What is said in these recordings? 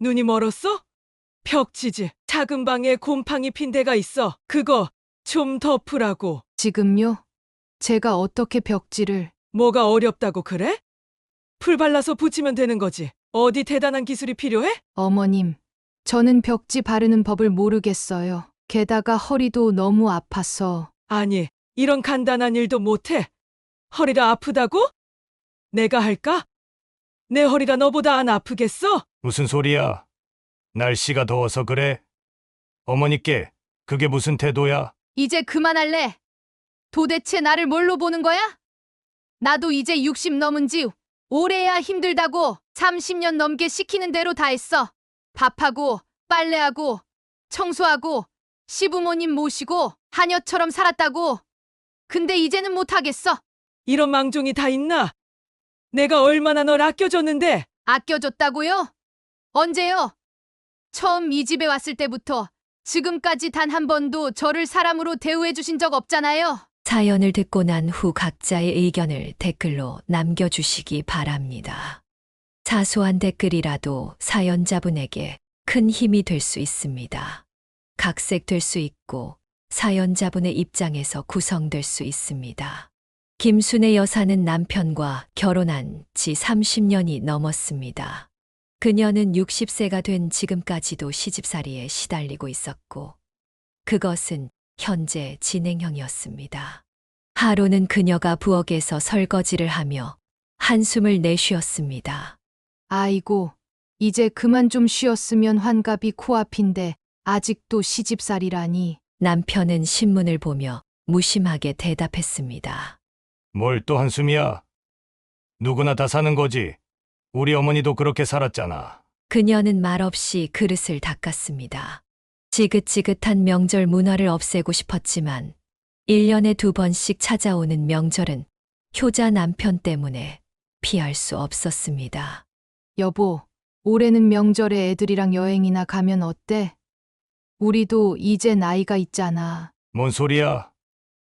눈이 멀었어? 벽지지. 작은 방에 곰팡이 핀 데가 있어. 그거 좀 덮으라고. 지금요? 제가 어떻게 벽지를... 뭐가 어렵다고 그래? 풀 발라서 붙이면 되는 거지. 어디 대단한 기술이 필요해? 어머님, 저는 벽지 바르는 법을 모르겠어요. 게다가 허리도 너무 아파서... 아니, 이런 간단한 일도 못해. 허리가 아프다고? 내가 할까? 내 허리가 너보다 안 아프겠어? 무슨 소리야? 날씨가 더워서 그래? 어머니께 그게 무슨 태도야? 이제 그만할래. 도대체 나를 뭘로 보는 거야? 나도 이제 60 넘은 지 오래야 힘들다고 30년 넘게 시키는 대로 다 했어. 밥하고 빨래하고 청소하고 시부모님 모시고 하녀처럼 살았다고. 근데 이제는 못하겠어. 이런 망종이 다 있나? 내가 얼마나 널 아껴줬는데. 아껴줬다고요? 언제요? 처음 이 집에 왔을 때부터 지금까지 단 한 번도 저를 사람으로 대우해 주신 적 없잖아요. 사연을 듣고 난 후 각자의 의견을 댓글로 남겨주시기 바랍니다. 사소한 댓글이라도 사연자분에게 큰 힘이 될 수 있습니다. 각색될 수 있고 사연자분의 입장에서 구성될 수 있습니다. 김순애 여사는 남편과 결혼한 지 30년이 넘었습니다. 그녀는 60세가 된 지금까지도 시집살이에 시달리고 있었고, 그것은 현재 진행형이었습니다. 하루는 그녀가 부엌에서 설거지를 하며 한숨을 내쉬었습니다. 아이고, 이제 그만 좀 쉬었으면 환갑이 코앞인데 아직도 시집살이라니. 남편은 신문을 보며 무심하게 대답했습니다. 뭘 또 한숨이야? 누구나 다 사는 거지. 우리 어머니도 그렇게 살았잖아. 그녀는 말없이 그릇을 닦았습니다. 지긋지긋한 명절 문화를 없애고 싶었지만 1년에 2번씩 찾아오는 명절은 효자 남편 때문에 피할 수 없었습니다. 여보, 올해는 명절에 애들이랑 여행이나 가면 어때? 우리도 이제 나이가 있잖아. 뭔 소리야?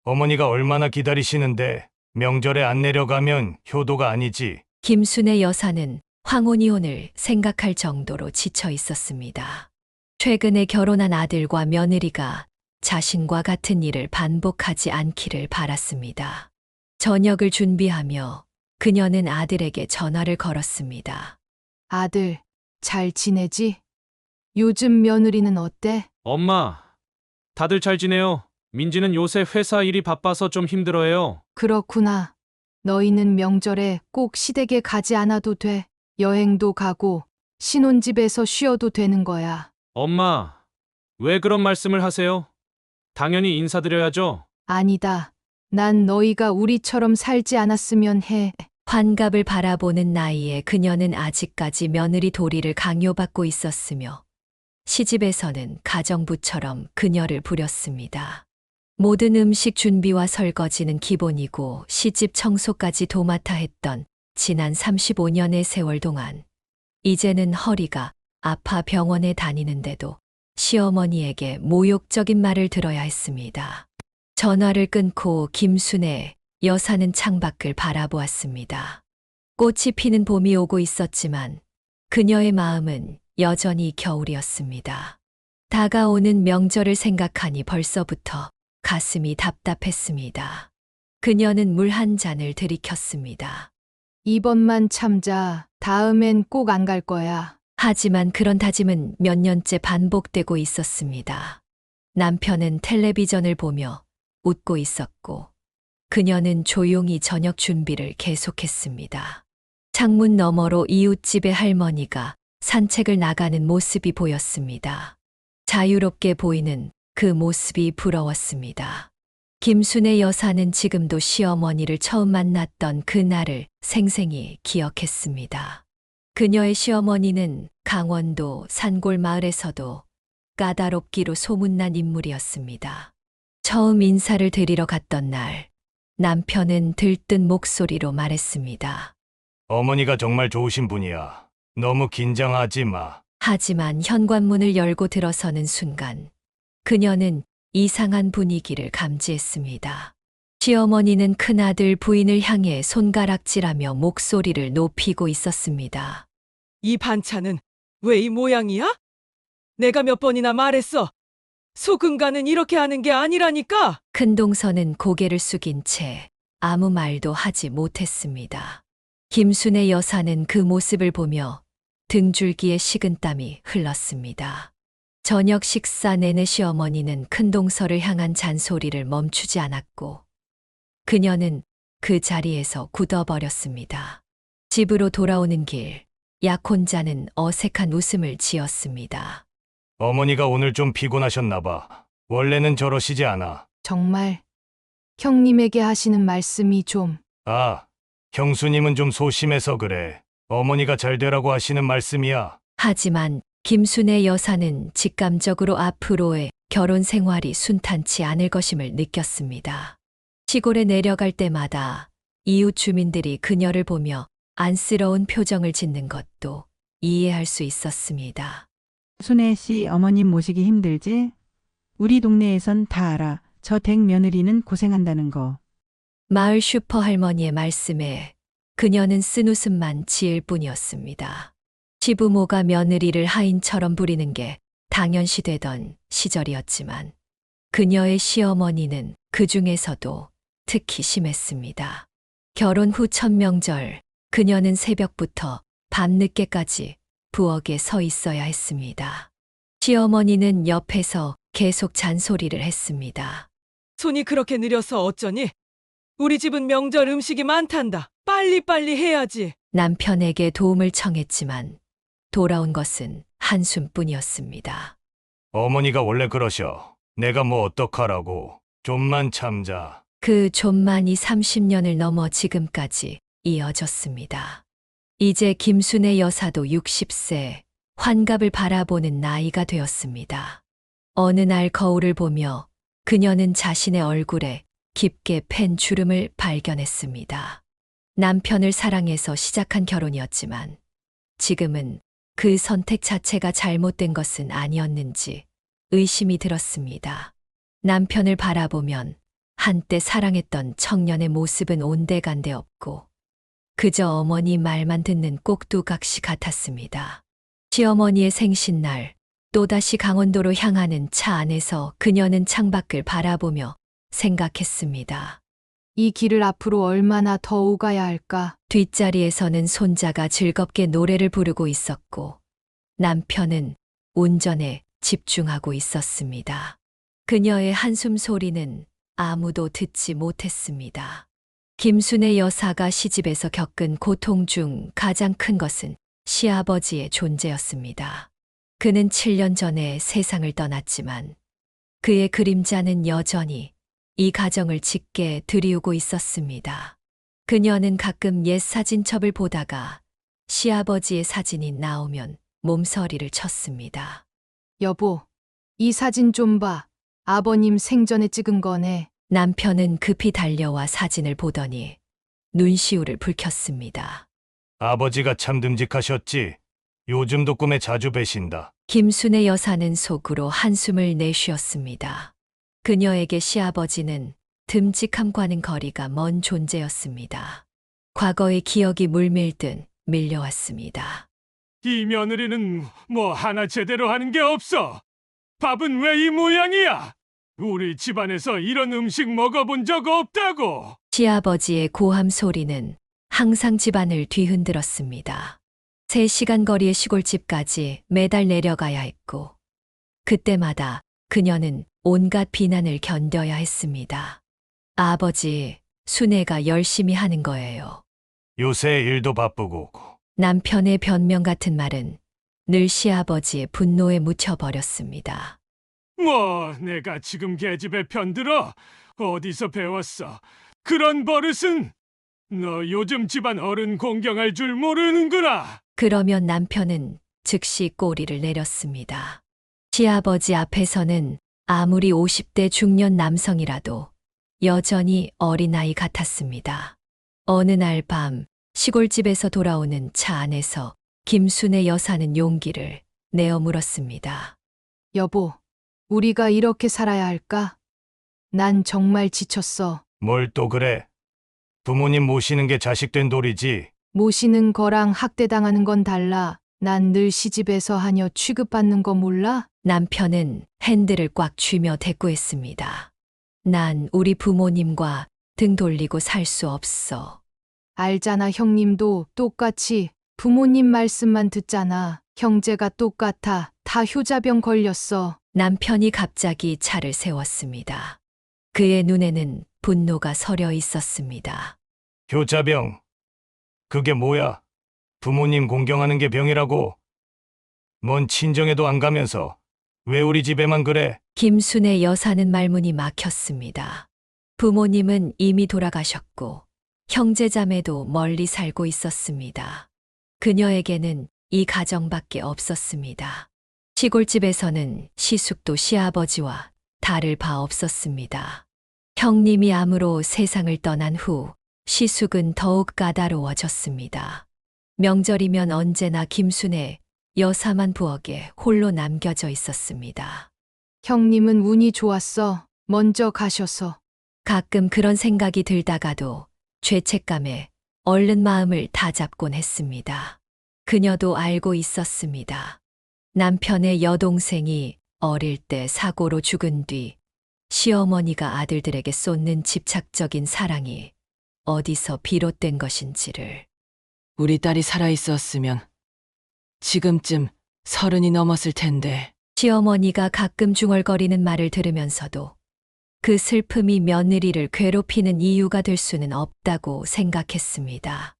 어머니가 얼마나 기다리시는데 명절에 안 내려가면 효도가 아니지. 김순애 여사는 황혼이혼을 생각할 정도로 지쳐 있었습니다. 최근에 결혼한 아들과 며느리가 자신과 같은 일을 반복하지 않기를 바랐습니다. 저녁을 준비하며 그녀는 아들에게 전화를 걸었습니다. 아들, 잘 지내지? 요즘 며느리는 어때? 엄마, 다들 잘 지내요. 민지는 요새 회사 일이 바빠서 좀 힘들어해요. 그렇구나. 너희는 명절에 꼭 시댁에 가지 않아도 돼. 여행도 가고 신혼집에서 쉬어도 되는 거야. 엄마, 왜 그런 말씀을 하세요? 당연히 인사드려야죠. 아니다. 난 너희가 우리처럼 살지 않았으면 해. 환갑을 바라보는 나이에 그녀는 아직까지 며느리 도리를 강요받고 있었으며 시집에서는 가정부처럼 그녀를 부렸습니다. 모든 음식 준비와 설거지는 기본이고 시집 청소까지 도맡아 했던 지난 35년의 세월 동안 이제는 허리가 아파 병원에 다니는데도 시어머니에게 모욕적인 말을 들어야 했습니다. 전화를 끊고 김순애 여사는 창밖을 바라보았습니다. 꽃이 피는 봄이 오고 있었지만 그녀의 마음은 여전히 겨울이었습니다. 다가오는 명절을 생각하니 벌써부터 가슴이 답답했습니다. 그녀는 물 한 잔을 들이켰습니다. 이번만 참자. 다음엔 꼭 안 갈 거야. 하지만 그런 다짐은 몇 년째 반복되고 있었습니다. 남편은 텔레비전을 보며 웃고 있었고 그녀는 조용히 저녁 준비를 계속했습니다. 창문 너머로 이웃집의 할머니가 산책을 나가는 모습이 보였습니다. 자유롭게 보이는 그 모습이 부러웠습니다. 김순애 여사는 지금도 시어머니를 처음 만났던 그날을 생생히 기억했습니다. 그녀의 시어머니는 강원도 산골 마을에서도 까다롭기로 소문난 인물이었습니다. 처음 인사를 드리러 갔던 날, 남편은 들뜬 목소리로 말했습니다. 어머니가 정말 좋으신 분이야. 너무 긴장하지 마. 하지만 현관문을 열고 들어서는 순간, 그녀는 이상한 분위기를 감지했습니다. 시어머니는 큰아들 부인을 향해 손가락질하며 목소리를 높이고 있었습니다. 이 반찬은 왜 이 모양이야? 내가 몇 번이나 말했어. 소금간은 이렇게 하는 게 아니라니까. 큰동서는 고개를 숙인 채 아무 말도 하지 못했습니다. 김순의 여사는 그 모습을 보며 등줄기에 식은땀이 흘렀습니다. 저녁 식사 내내 시어머니는 큰동서를 향한 잔소리를 멈추지 않았고 그녀는 그 자리에서 굳어버렸습니다. 집으로 돌아오는 길, 약혼자는 어색한 웃음을 지었습니다. 어머니가 오늘 좀 피곤하셨나 봐. 원래는 저러시지 않아. 정말 형님에게 하시는 말씀이 좀 아, 형수님은 좀 소심해서 그래. 어머니가 잘 되라고 하시는 말씀이야. 하지만 김순의 여사는 직감적으로 앞으로의 결혼 생활이 순탄치 않을 것임을 느꼈습니다. 시골에 내려갈 때마다 이웃 주민들이 그녀를 보며 안쓰러운 표정을 짓는 것도 이해할 수 있었습니다. 순애 씨 어머님 모시기 힘들지? 우리 동네에선 다 알아. 저 댁 며느리는 고생한다는 거. 마을 슈퍼 할머니의 말씀에 그녀는 쓴웃음만 지을 뿐이었습니다. 시부모가 며느리를 하인처럼 부리는 게 당연시되던 시절이었지만 그녀의 시어머니는 그 중에서도 특히 심했습니다. 결혼 후 첫 명절, 그녀는 새벽부터 밤늦게까지 부엌에 서 있어야 했습니다. 시어머니는 옆에서 계속 잔소리를 했습니다. 손이 그렇게 느려서 어쩌니? 우리 집은 명절 음식이 많단다. 빨리빨리 해야지. 남편에게 도움을 청했지만 돌아온 것은 한숨뿐이었습니다. 어머니가 원래 그러셔. 내가 뭐 어떡하라고. 좀만 참자. 그 좀만이 30년을 넘어 지금까지 이어졌습니다. 이제 김순의 여사도 60세, 환갑을 바라보는 나이가 되었습니다. 어느 날 거울을 보며 그녀는 자신의 얼굴에 깊게 팬 주름을 발견했습니다. 남편을 사랑해서 시작한 결혼이었지만 지금은 그 선택 자체가 잘못된 것은 아니었는지 의심이 들었습니다. 남편을 바라보면 한때 사랑했던 청년의 모습은 온데간데 없고 그저 어머니 말만 듣는 꼭두각시 같았습니다. 시어머니의 생신날 또다시 강원도로 향하는 차 안에서 그녀는 창밖을 바라보며 생각했습니다. 이 길을 앞으로 얼마나 더 오가야 할까? 뒷자리에서는 손자가 즐겁게 노래를 부르고 있었고 남편은 운전에 집중하고 있었습니다. 그녀의 한숨 소리는 아무도 듣지 못했습니다. 김순의 여사가 시집에서 겪은 고통 중 가장 큰 것은 시아버지의 존재였습니다. 그는 7년 전에 세상을 떠났지만 그의 그림자는 여전히 이 가정을 짙게 들이우고 있었습니다. 그녀는 가끔 옛 사진첩을 보다가 시아버지의 사진이 나오면 몸서리를 쳤습니다. 여보, 이 사진 좀 봐. 아버님 생전에 찍은 거네. 남편은 급히 달려와 사진을 보더니 눈시울을 붉혔습니다. 아버지가 참 듬직하셨지. 요즘도 꿈에 자주 뵈신다. 김순의 여사는 속으로 한숨을 내쉬었습니다. 그녀에게 시아버지는 듬직함과는 거리가 먼 존재였습니다. 과거의 기억이 물밀듯 밀려왔습니다. 이 며느리는 뭐 하나 제대로 하는 게 없어. 밥은 왜 이 모양이야? 우리 집안에서 이런 음식 먹어본 적 없다고. 시아버지의 고함 소리는 항상 집안을 뒤흔들었습니다. 3시간 거리의 시골집까지 매달 내려가야 했고 그때마다 그녀는 온갖 비난을 견뎌야 했습니다. 아버지, 순애가 열심히 하는 거예요. 요새 일도 바쁘고. 남편의 변명 같은 말은 늘 시아버지의 분노에 묻혀버렸습니다. 뭐 내가 지금 계집애 편들어? 어디서 배웠어? 그런 버릇은 너 요즘 집안 어른 공경할 줄 모르는구나. 그러면 남편은 즉시 꼬리를 내렸습니다. 시아버지 앞에서는 아무리 50대 중년 남성이라도 여전히 어린아이 같았습니다. 어느 날 밤 시골집에서 돌아오는 차 안에서 김순의 여사는 용기를 내어 물었습니다. 여보, 우리가 이렇게 살아야 할까? 난 정말 지쳤어. 뭘 또 그래? 부모님 모시는 게 자식된 도리지. 모시는 거랑 학대당하는 건 달라. 난 늘 시집에서 하녀 취급받는 거 몰라? 남편은 핸들을 꽉 쥐며 대꾸했습니다. 난 우리 부모님과 등 돌리고 살 수 없어. 알잖아, 형님도 똑같이 부모님 말씀만 듣잖아. 형제가 똑같아. 다 효자병 걸렸어. 남편이 갑자기 차를 세웠습니다. 그의 눈에는 분노가 서려 있었습니다. 효자병. 그게 뭐야? 부모님 공경하는 게 병이라고? 뭔 친정에도 안 가면서 왜 우리 집에만 그래? 김순의 여사는 말문이 막혔습니다. 부모님은 이미 돌아가셨고 형제자매도 멀리 살고 있었습니다. 그녀에게는 이 가정밖에 없었습니다. 시골집에서는 시숙도 시아버지와 다를 바 없었습니다. 형님이 암으로 세상을 떠난 후 시숙은 더욱 까다로워졌습니다. 명절이면 언제나 김순의 여사만 부엌에 홀로 남겨져 있었습니다. 형님은 운이 좋았어. 먼저 가셔서. 가끔 그런 생각이 들다가도 죄책감에 얼른 마음을 다잡곤 했습니다. 그녀도 알고 있었습니다. 남편의 여동생이 어릴 때 사고로 죽은 뒤 시어머니가 아들들에게 쏟는 집착적인 사랑이 어디서 비롯된 것인지를. 우리 딸이 살아있었으면 지금쯤 30이 넘었을 텐데. 시어머니가 가끔 중얼거리는 말을 들으면서도 그 슬픔이 며느리를 괴롭히는 이유가 될 수는 없다고 생각했습니다.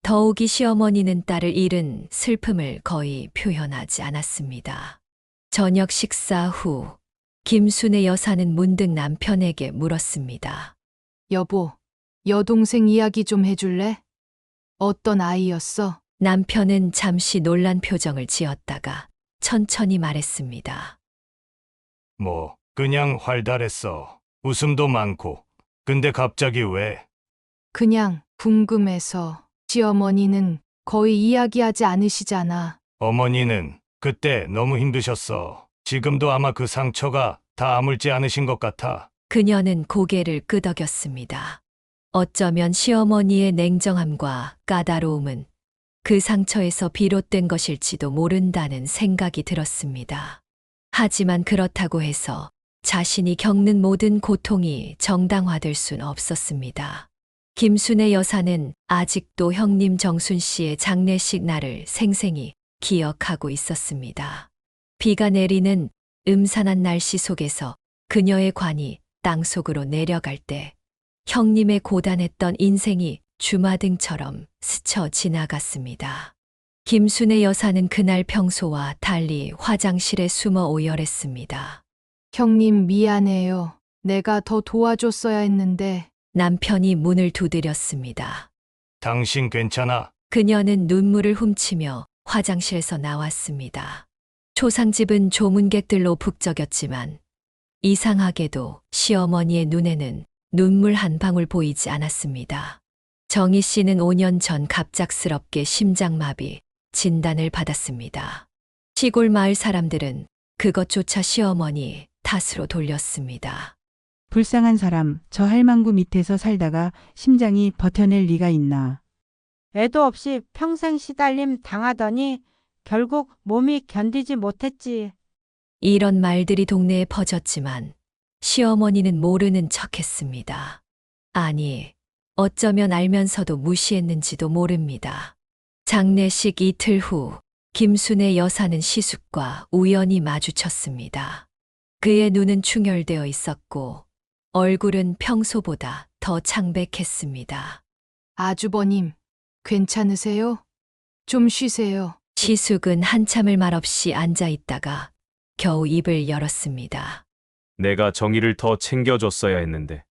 더욱이 시어머니는 딸을 잃은 슬픔을 거의 표현하지 않았습니다. 저녁 식사 후 김순의 여사는 문득 남편에게 물었습니다. 여보, 여동생 이야기 좀 해줄래? 어떤 아이였어? 남편은 잠시 놀란 표정을 지었다가 천천히 말했습니다. 뭐 그냥 활달했어. 웃음도 많고. 근데 갑자기 왜? 그냥 궁금해서. 시어머니는 거의 이야기하지 않으시잖아. 어머니는 그때 너무 힘드셨어. 지금도 아마 그 상처가 다 아물지 않으신 것 같아. 그녀는 고개를 끄덕였습니다. 어쩌면 시어머니의 냉정함과 까다로움은 그 상처에서 비롯된 것일지도 모른다는 생각이 들었습니다. 하지만 그렇다고 해서 자신이 겪는 모든 고통이 정당화될 순 없었습니다. 김순의 여사는 아직도 형님 정순 씨의 장례식 날을 생생히 기억하고 있었습니다. 비가 내리는 음산한 날씨 속에서 그녀의 관이 땅속으로 내려갈 때 형님의 고단했던 인생이 주마등처럼 스쳐 지나갔습니다. 김순의 여사는 그날 평소와 달리 화장실에 숨어 오열했습니다. 형님 미안해요. 내가 더 도와줬어야 했는데. 남편이 문을 두드렸습니다. 당신 괜찮아? 그녀는 눈물을 훔치며 화장실에서 나왔습니다. 초상집은 조문객들로 북적였지만 이상하게도 시어머니의 눈에는 눈물 한 방울 보이지 않았습니다. 정희 씨는 5년 전 갑작스럽게 심장마비 진단을 받았습니다. 시골 마을 사람들은 그것조차 시어머니 탓으로 돌렸습니다. 불쌍한 사람, 저 할망구 밑에서 살다가 심장이 버텨낼 리가 있나. 애도 없이 평생 시달림 당하더니 결국 몸이 견디지 못했지. 이런 말들이 동네에 퍼졌지만 시어머니는 모르는 척했습니다. 아니, 어쩌면 알면서도 무시했는지도 모릅니다. 장례식 이틀 후 김순의 여사는 시숙과 우연히 마주쳤습니다. 그의 눈은 충혈되어 있었고 얼굴은 평소보다 더 창백했습니다. 아주버님, 괜찮으세요? 좀 쉬세요. 시숙은 한참을 말없이 앉아 있다가 겨우 입을 열었습니다. 내가 정의를 더 챙겨줬어야 했는데.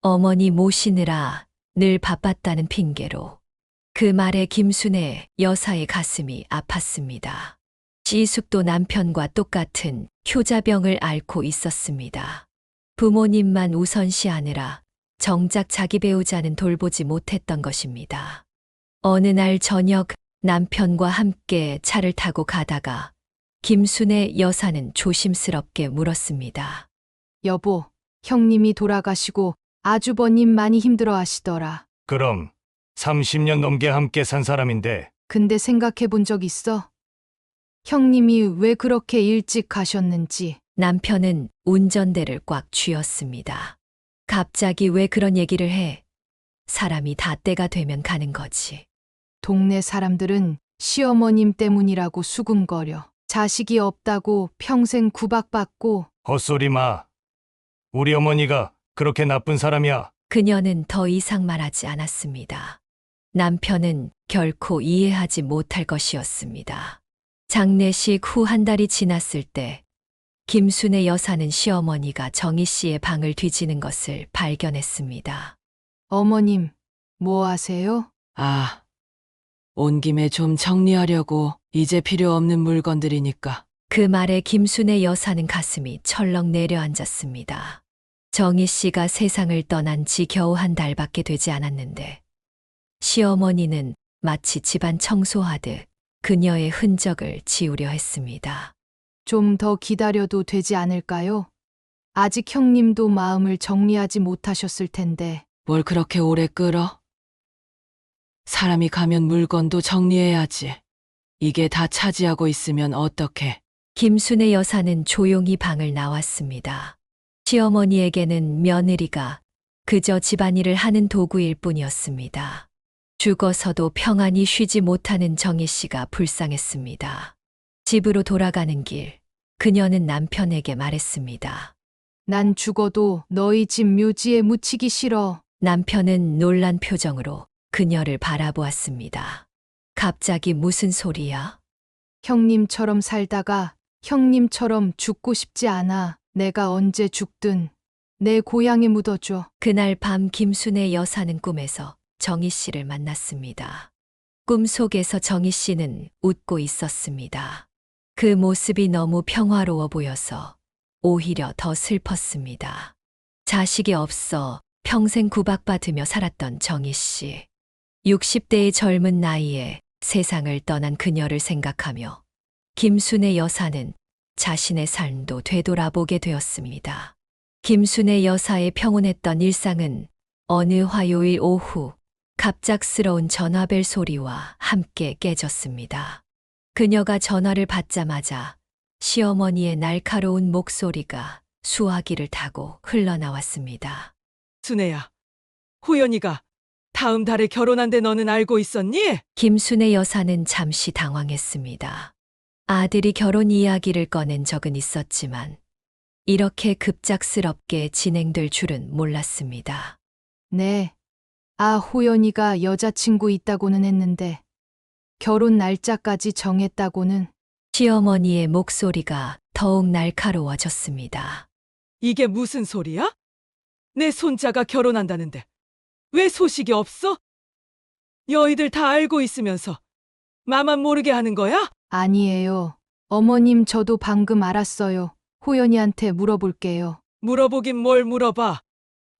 어머니 모시느라 늘 바빴다는 핑계로 그 말에 김순의 여사의 가슴이 아팠습니다. 시숙도 남편과 똑같은 효자병을 앓고 있었습니다. 부모님만 우선시하느라 정작 자기 배우자는 돌보지 못했던 것입니다. 어느 날 저녁 남편과 함께 차를 타고 가다가 김순의 여사는 조심스럽게 물었습니다. 여보, 형님이 돌아가시고 아주버님 많이 힘들어 하시더라. 그럼 30년 넘게 함께 산 사람인데 근데 생각해 본 적 있어? 형님이 왜 그렇게 일찍 가셨는지. 남편은 운전대를 꽉 쥐었습니다. 갑자기 왜 그런 얘기를 해? 사람이 다 때가 되면 가는 거지. 동네 사람들은 시어머님 때문이라고 수군거려. 자식이 없다고 평생 구박받고. 헛소리 마. 우리 어머니가 그렇게 나쁜 사람이야. 그녀는 더 이상 말하지 않았습니다. 남편은 결코 이해하지 못할 것이었습니다. 장례식 후 한 달이 지났을 때 김순애 여사는 시어머니가 정희 씨의 방을 뒤지는 것을 발견했습니다. 어머님, 뭐 하세요? 아, 온 김에 좀 정리하려고 이제 필요 없는 물건들이니까. 그 말에 김순애 여사는 가슴이 철렁 내려앉았습니다. 정희 씨가 세상을 떠난 지 겨우 한 달밖에 되지 않았는데 시어머니는 마치 집안 청소하듯 그녀의 흔적을 지우려 했습니다. 좀 더 기다려도 되지 않을까요? 아직 형님도 마음을 정리하지 못하셨을 텐데. 뭘 그렇게 오래 끌어? 사람이 가면 물건도 정리해야지. 이게 다 차지하고 있으면 어떡해. 김순애 여사는 조용히 방을 나왔습니다. 시어머니에게는 며느리가 그저 집안일을 하는 도구일 뿐이었습니다. 죽어서도 평안히 쉬지 못하는 정희 씨가 불쌍했습니다. 집으로 돌아가는 길, 그녀는 남편에게 말했습니다. 난 죽어도 너희 집 묘지에 묻히기 싫어. 남편은 놀란 표정으로 그녀를 바라보았습니다. 갑자기 무슨 소리야? 형님처럼 살다가 형님처럼 죽고 싶지 않아. 내가 언제 죽든 내 고향에 묻어줘. 그날 밤 김순애 여사는 꿈에서 정희 씨를 만났습니다. 꿈속에서 정희 씨는 웃고 있었습니다. 그 모습이 너무 평화로워 보여서 오히려 더 슬펐습니다. 자식이 없어 평생 구박받으며 살았던 정희 씨. 60대의 젊은 나이에 세상을 떠난 그녀를 생각하며 김순애 여사는 자신의 삶도 되돌아보게 되었습니다. 김순애 여사의 평온했던 일상은 어느 화요일 오후 갑작스러운 전화벨 소리와 함께 깨졌습니다. 그녀가 전화를 받자마자 시어머니의 날카로운 목소리가 수화기를 타고 흘러나왔습니다. 순애야, 호연이가 다음 달에 결혼한데 너는 알고 있었니? 김순애 여사는 잠시 당황했습니다. 아들이 결혼 이야기를 꺼낸 적은 있었지만 이렇게 급작스럽게 진행될 줄은 몰랐습니다. 네. 호연이가 여자친구 있다고는 했는데 결혼 날짜까지 정했다고는. 시어머니의 목소리가 더욱 날카로워졌습니다. 이게 무슨 소리야? 내 손자가 결혼한다는데 왜 소식이 없어? 너희들 다 알고 있으면서 나만 모르게 하는 거야? 아니에요. 어머님, 저도 방금 알았어요. 호연이한테 물어볼게요. 물어보긴 뭘 물어봐.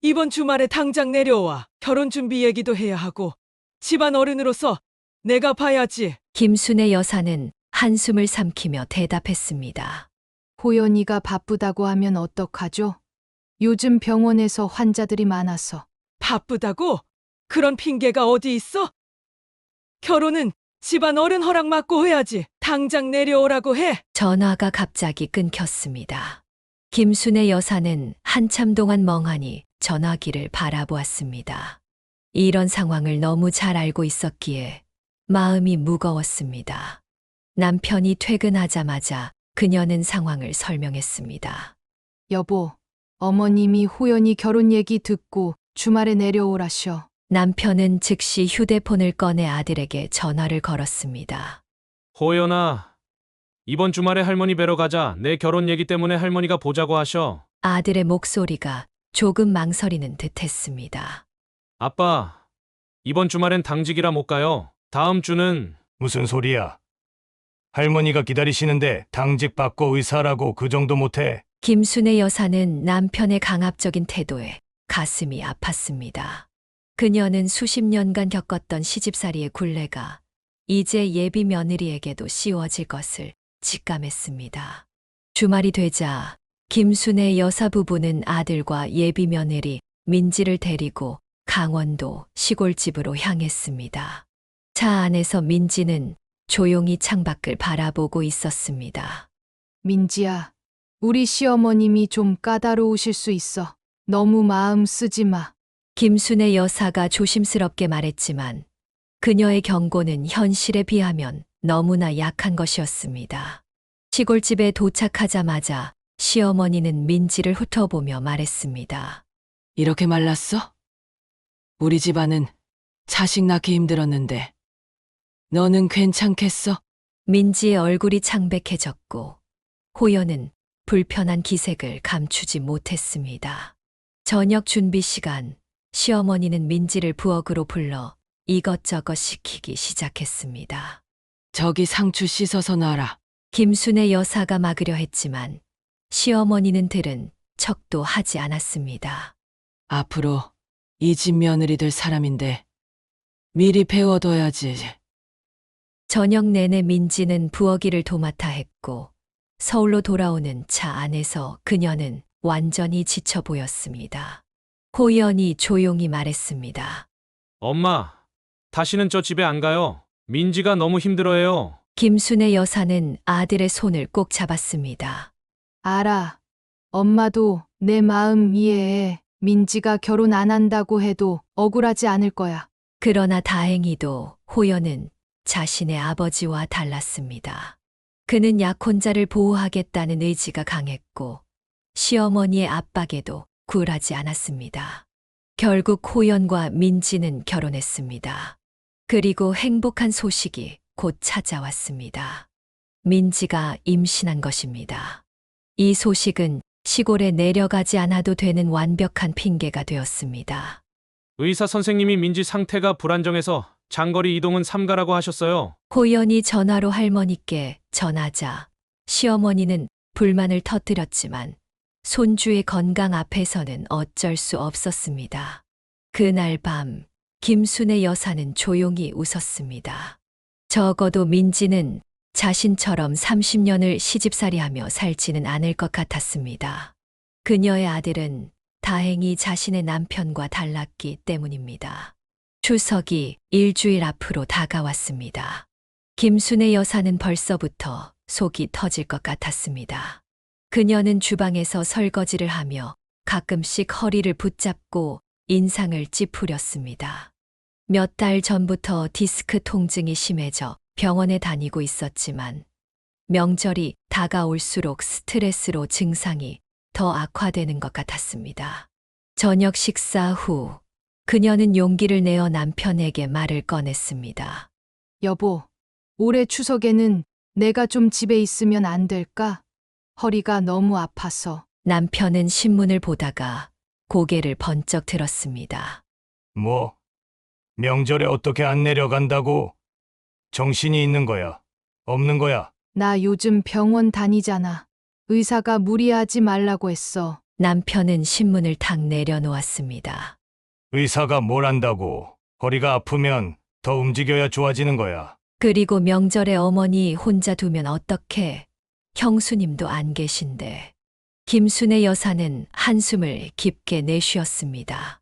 이번 주말에 당장 내려와. 결혼 준비 얘기도 해야 하고 집안 어른으로서 내가 봐야지. 김순애 여사는 한숨을 삼키며 대답했습니다. 호연이가 바쁘다고 하면 어떡하죠? 요즘 병원에서 환자들이 많아서. 바쁘다고? 그런 핑계가 어디 있어? 결혼은 집안 어른 허락 받고 해야지. 당장 내려오라고 해. 전화가 갑자기 끊겼습니다. 김순애 여사는 한참 동안 멍하니 전화기를 바라보았습니다. 이런 상황을 너무 잘 알고 있었기에 마음이 무거웠습니다. 남편이 퇴근하자마자 그녀는 상황을 설명했습니다. 여보, 어머님이 호연이 결혼 얘기 듣고 주말에 내려오라셔. 남편은 즉시 휴대폰을 꺼내 아들에게 전화를 걸었습니다. 호연아, 이번 주말에 할머니 뵈러 가자. 내 결혼 얘기 때문에 할머니가 보자고 하셔. 아들의 목소리가 조금 망설이는 듯했습니다. 아빠, 이번 주말엔 당직이라 못 가요. 다음 주는. 무슨 소리야? 할머니가 기다리시는데 당직 받고 의사라고 그 정도 못해? 김순애 여사는 남편의 강압적인 태도에 가슴이 아팠습니다. 그녀는 수십 년간 겪었던 시집살이의 굴레가 이제 예비 며느리에게도 씌워질 것을 직감했습니다. 주말이 되자 김순애 여사 부부는 아들과 예비 며느리 민지를 데리고 강원도 시골집으로 향했습니다. 차 안에서 민지는 조용히 창밖을 바라보고 있었습니다. 민지야, 우리 시어머님이 좀 까다로우실 수 있어. 너무 마음 쓰지 마. 김순의 여사가 조심스럽게 말했지만 그녀의 경고는 현실에 비하면 너무나 약한 것이었습니다. 시골집에 도착하자마자 시어머니는 민지를 훑어보며 말했습니다. 이렇게 말랐어? 우리 집안은 자식 낳기 힘들었는데 너는 괜찮겠어? 민지의 얼굴이 창백해졌고 호연은 불편한 기색을 감추지 못했습니다. 저녁 준비 시간, 시어머니는 민지를 부엌으로 불러 이것저것 시키기 시작했습니다. 저기 상추 씻어서 놔라. 김순의 여사가 막으려 했지만 시어머니는 들은 척도 하지 않았습니다. 앞으로 이 집 며느리 될 사람인데 미리 배워둬야지. 저녁 내내 민지는 부엌 일을 도맡아 했고 서울로 돌아오는 차 안에서 그녀는 완전히 지쳐 보였습니다. 호연이 조용히 말했습니다. 엄마, 다시는 저 집에 안 가요. 민지가 너무 힘들어해요. 김순의 여사는 아들의 손을 꼭 잡았습니다. 알아. 엄마도 내 마음 이해해. 민지가 결혼 안 한다고 해도 억울하지 않을 거야. 그러나 다행히도 호연은 자신의 아버지와 달랐습니다. 그는 약혼자를 보호하겠다는 의지가 강했고 시어머니의 압박에도 굴하지 않았습니다. 결국 호연과 민지는 결혼했습니다. 그리고 행복한 소식이 곧 찾아왔습니다. 민지가 임신한 것입니다. 이 소식은 시골에 내려가지 않아도 되는 완벽한 핑계가 되었습니다. 의사 선생님이 민지 상태가 불안정해서 장거리 이동은 삼가라고 하셨어요. 호연이 전화로 할머니께 전하자 시어머니는 불만을 터뜨렸지만 손주의 건강 앞에서는 어쩔 수 없었습니다. 그날 밤 김순의 여사는 조용히 웃었습니다. 적어도 민지는 자신처럼 30년을 시집살이하며 살지는 않을 것 같았습니다. 그녀의 아들은 다행히 자신의 남편과 달랐기 때문입니다. 추석이 일주일 앞으로 다가왔습니다. 김순의 여사는 벌써부터 속이 터질 것 같았습니다. 그녀는 주방에서 설거지를 하며 가끔씩 허리를 붙잡고 인상을 찌푸렸습니다. 몇 달 전부터 디스크 통증이 심해져 병원에 다니고 있었지만 명절이 다가올수록 스트레스로 증상이 더 악화되는 것 같았습니다. 저녁 식사 후 그녀는 용기를 내어 남편에게 말을 꺼냈습니다. 여보, 올해 추석에는 내가 좀 집에 있으면 안 될까? 허리가 너무 아파서. 남편은 신문을 보다가 고개를 번쩍 들었습니다. 뭐? 명절에 어떻게 안 내려간다고? 정신이 있는 거야? 없는 거야? 나 요즘 병원 다니잖아. 의사가 무리하지 말라고 했어. 남편은 신문을 탁 내려놓았습니다. 의사가 뭘 한다고? 허리가 아프면 더 움직여야 좋아지는 거야. 그리고 명절에 어머니 혼자 두면 어떡해? 형수님도 안 계신데. 김순의 여사는 한숨을 깊게 내쉬었습니다.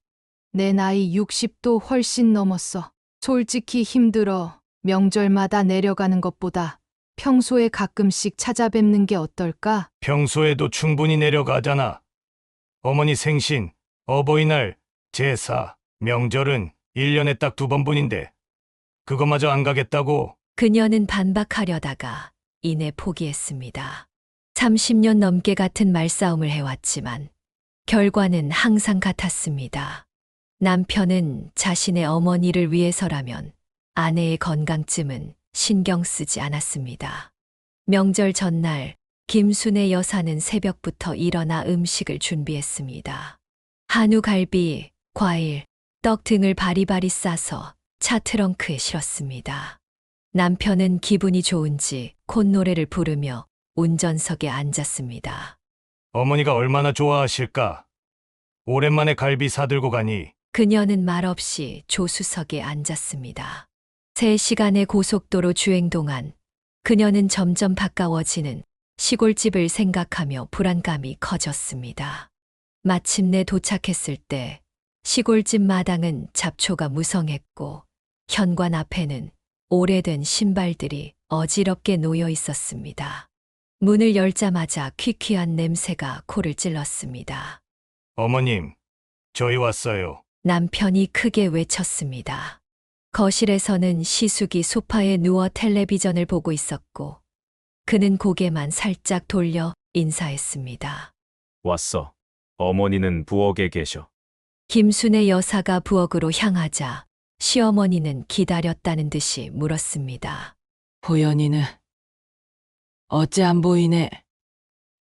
내 나이 60도 훨씬 넘었어. 솔직히 힘들어. 명절마다 내려가는 것보다 평소에 가끔씩 찾아뵙는 게 어떨까? 평소에도 충분히 내려가잖아. 어머니 생신, 어버이날, 제사, 명절은 1년에 딱 2번뿐인데 그거마저 안 가겠다고? 그녀는 반박하려다가 이내 포기했습니다. 30년 넘게 같은 말싸움을 해왔지만 결과는 항상 같았습니다. 남편은 자신의 어머니를 위해서라면 아내의 건강쯤은 신경 쓰지 않았습니다. 명절 전날 김순의 여사는 새벽부터 일어나 음식을 준비했습니다. 한우 갈비, 과일, 떡 등을 바리바리 싸서 차 트렁크에 실었습니다. 남편은 기분이 좋은지 콧노래를 부르며 운전석에 앉았습니다. 어머니가 얼마나 좋아하실까? 오랜만에 갈비 사들고 가니. 그녀는 말없이 조수석에 앉았습니다. 3시간의 고속도로 주행 동안 그녀는 점점 가까워지는 시골집을 생각하며 불안감이 커졌습니다. 마침내 도착했을 때 시골집 마당은 잡초가 무성했고 현관 앞에는 오래된 신발들이 어지럽게 놓여 있었습니다. 문을 열자마자 퀴퀴한 냄새가 코를 찔렀습니다. 어머님, 저희 왔어요. 남편이 크게 외쳤습니다. 거실에서는 시숙이 소파에 누워 텔레비전을 보고 있었고, 그는 고개만 살짝 돌려 인사했습니다. 왔어. 어머니는 부엌에 계셔. 김순의 여사가 부엌으로 향하자 시어머니는 기다렸다는 듯이 물었습니다. 보연이는 어째 안 보이네.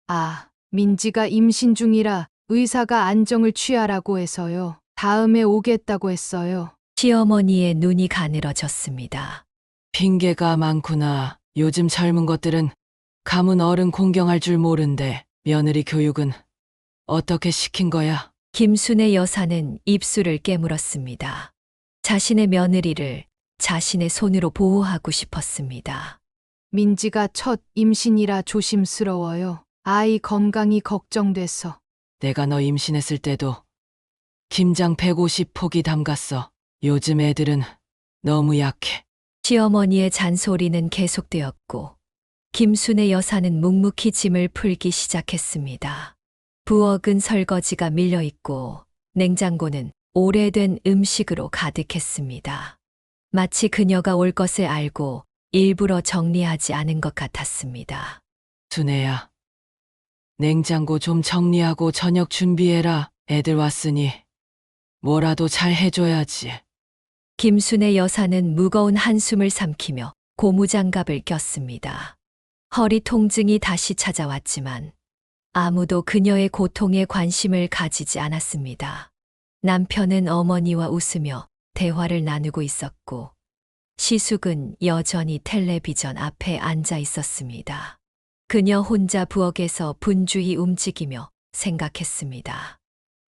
아, 민지가 임신 중이라 의사가 안정을 취하라고 해서요. 다음에 오겠다고 했어요. 시어머니의 눈이 가늘어졌습니다. 핑계가 많구나. 요즘 젊은 것들은 가문 어른 공경할 줄 모른대. 며느리 교육은 어떻게 시킨 거야? 김순의 여사는 입술을 깨물었습니다. 자신의 며느리를 자신의 손으로 보호하고 싶었습니다. 민지가 첫 임신이라 조심스러워요. 아이 건강이 걱정돼서. 내가 너 임신했을 때도 김장 150포기 담갔어. 요즘 애들은 너무 약해. 시어머니의 잔소리는 계속되었고 김순의 여사는 묵묵히 짐을 풀기 시작했습니다. 부엌은 설거지가 밀려있고 냉장고는 오래된 음식으로 가득했습니다. 마치 그녀가 올 것을 알고 일부러 정리하지 않은 것 같았습니다. 순애야, 냉장고 좀 정리하고 저녁 준비해라. 애들 왔으니 뭐라도 잘 해줘야지. 김순의 여사는 무거운 한숨을 삼키며 고무장갑을 꼈습니다. 허리 통증이 다시 찾아왔지만 아무도 그녀의 고통에 관심을 가지지 않았습니다. 남편은 어머니와 웃으며 대화를 나누고 있었고 시숙은 여전히 텔레비전 앞에 앉아 있었습니다. 그녀 혼자 부엌에서 분주히 움직이며 생각했습니다.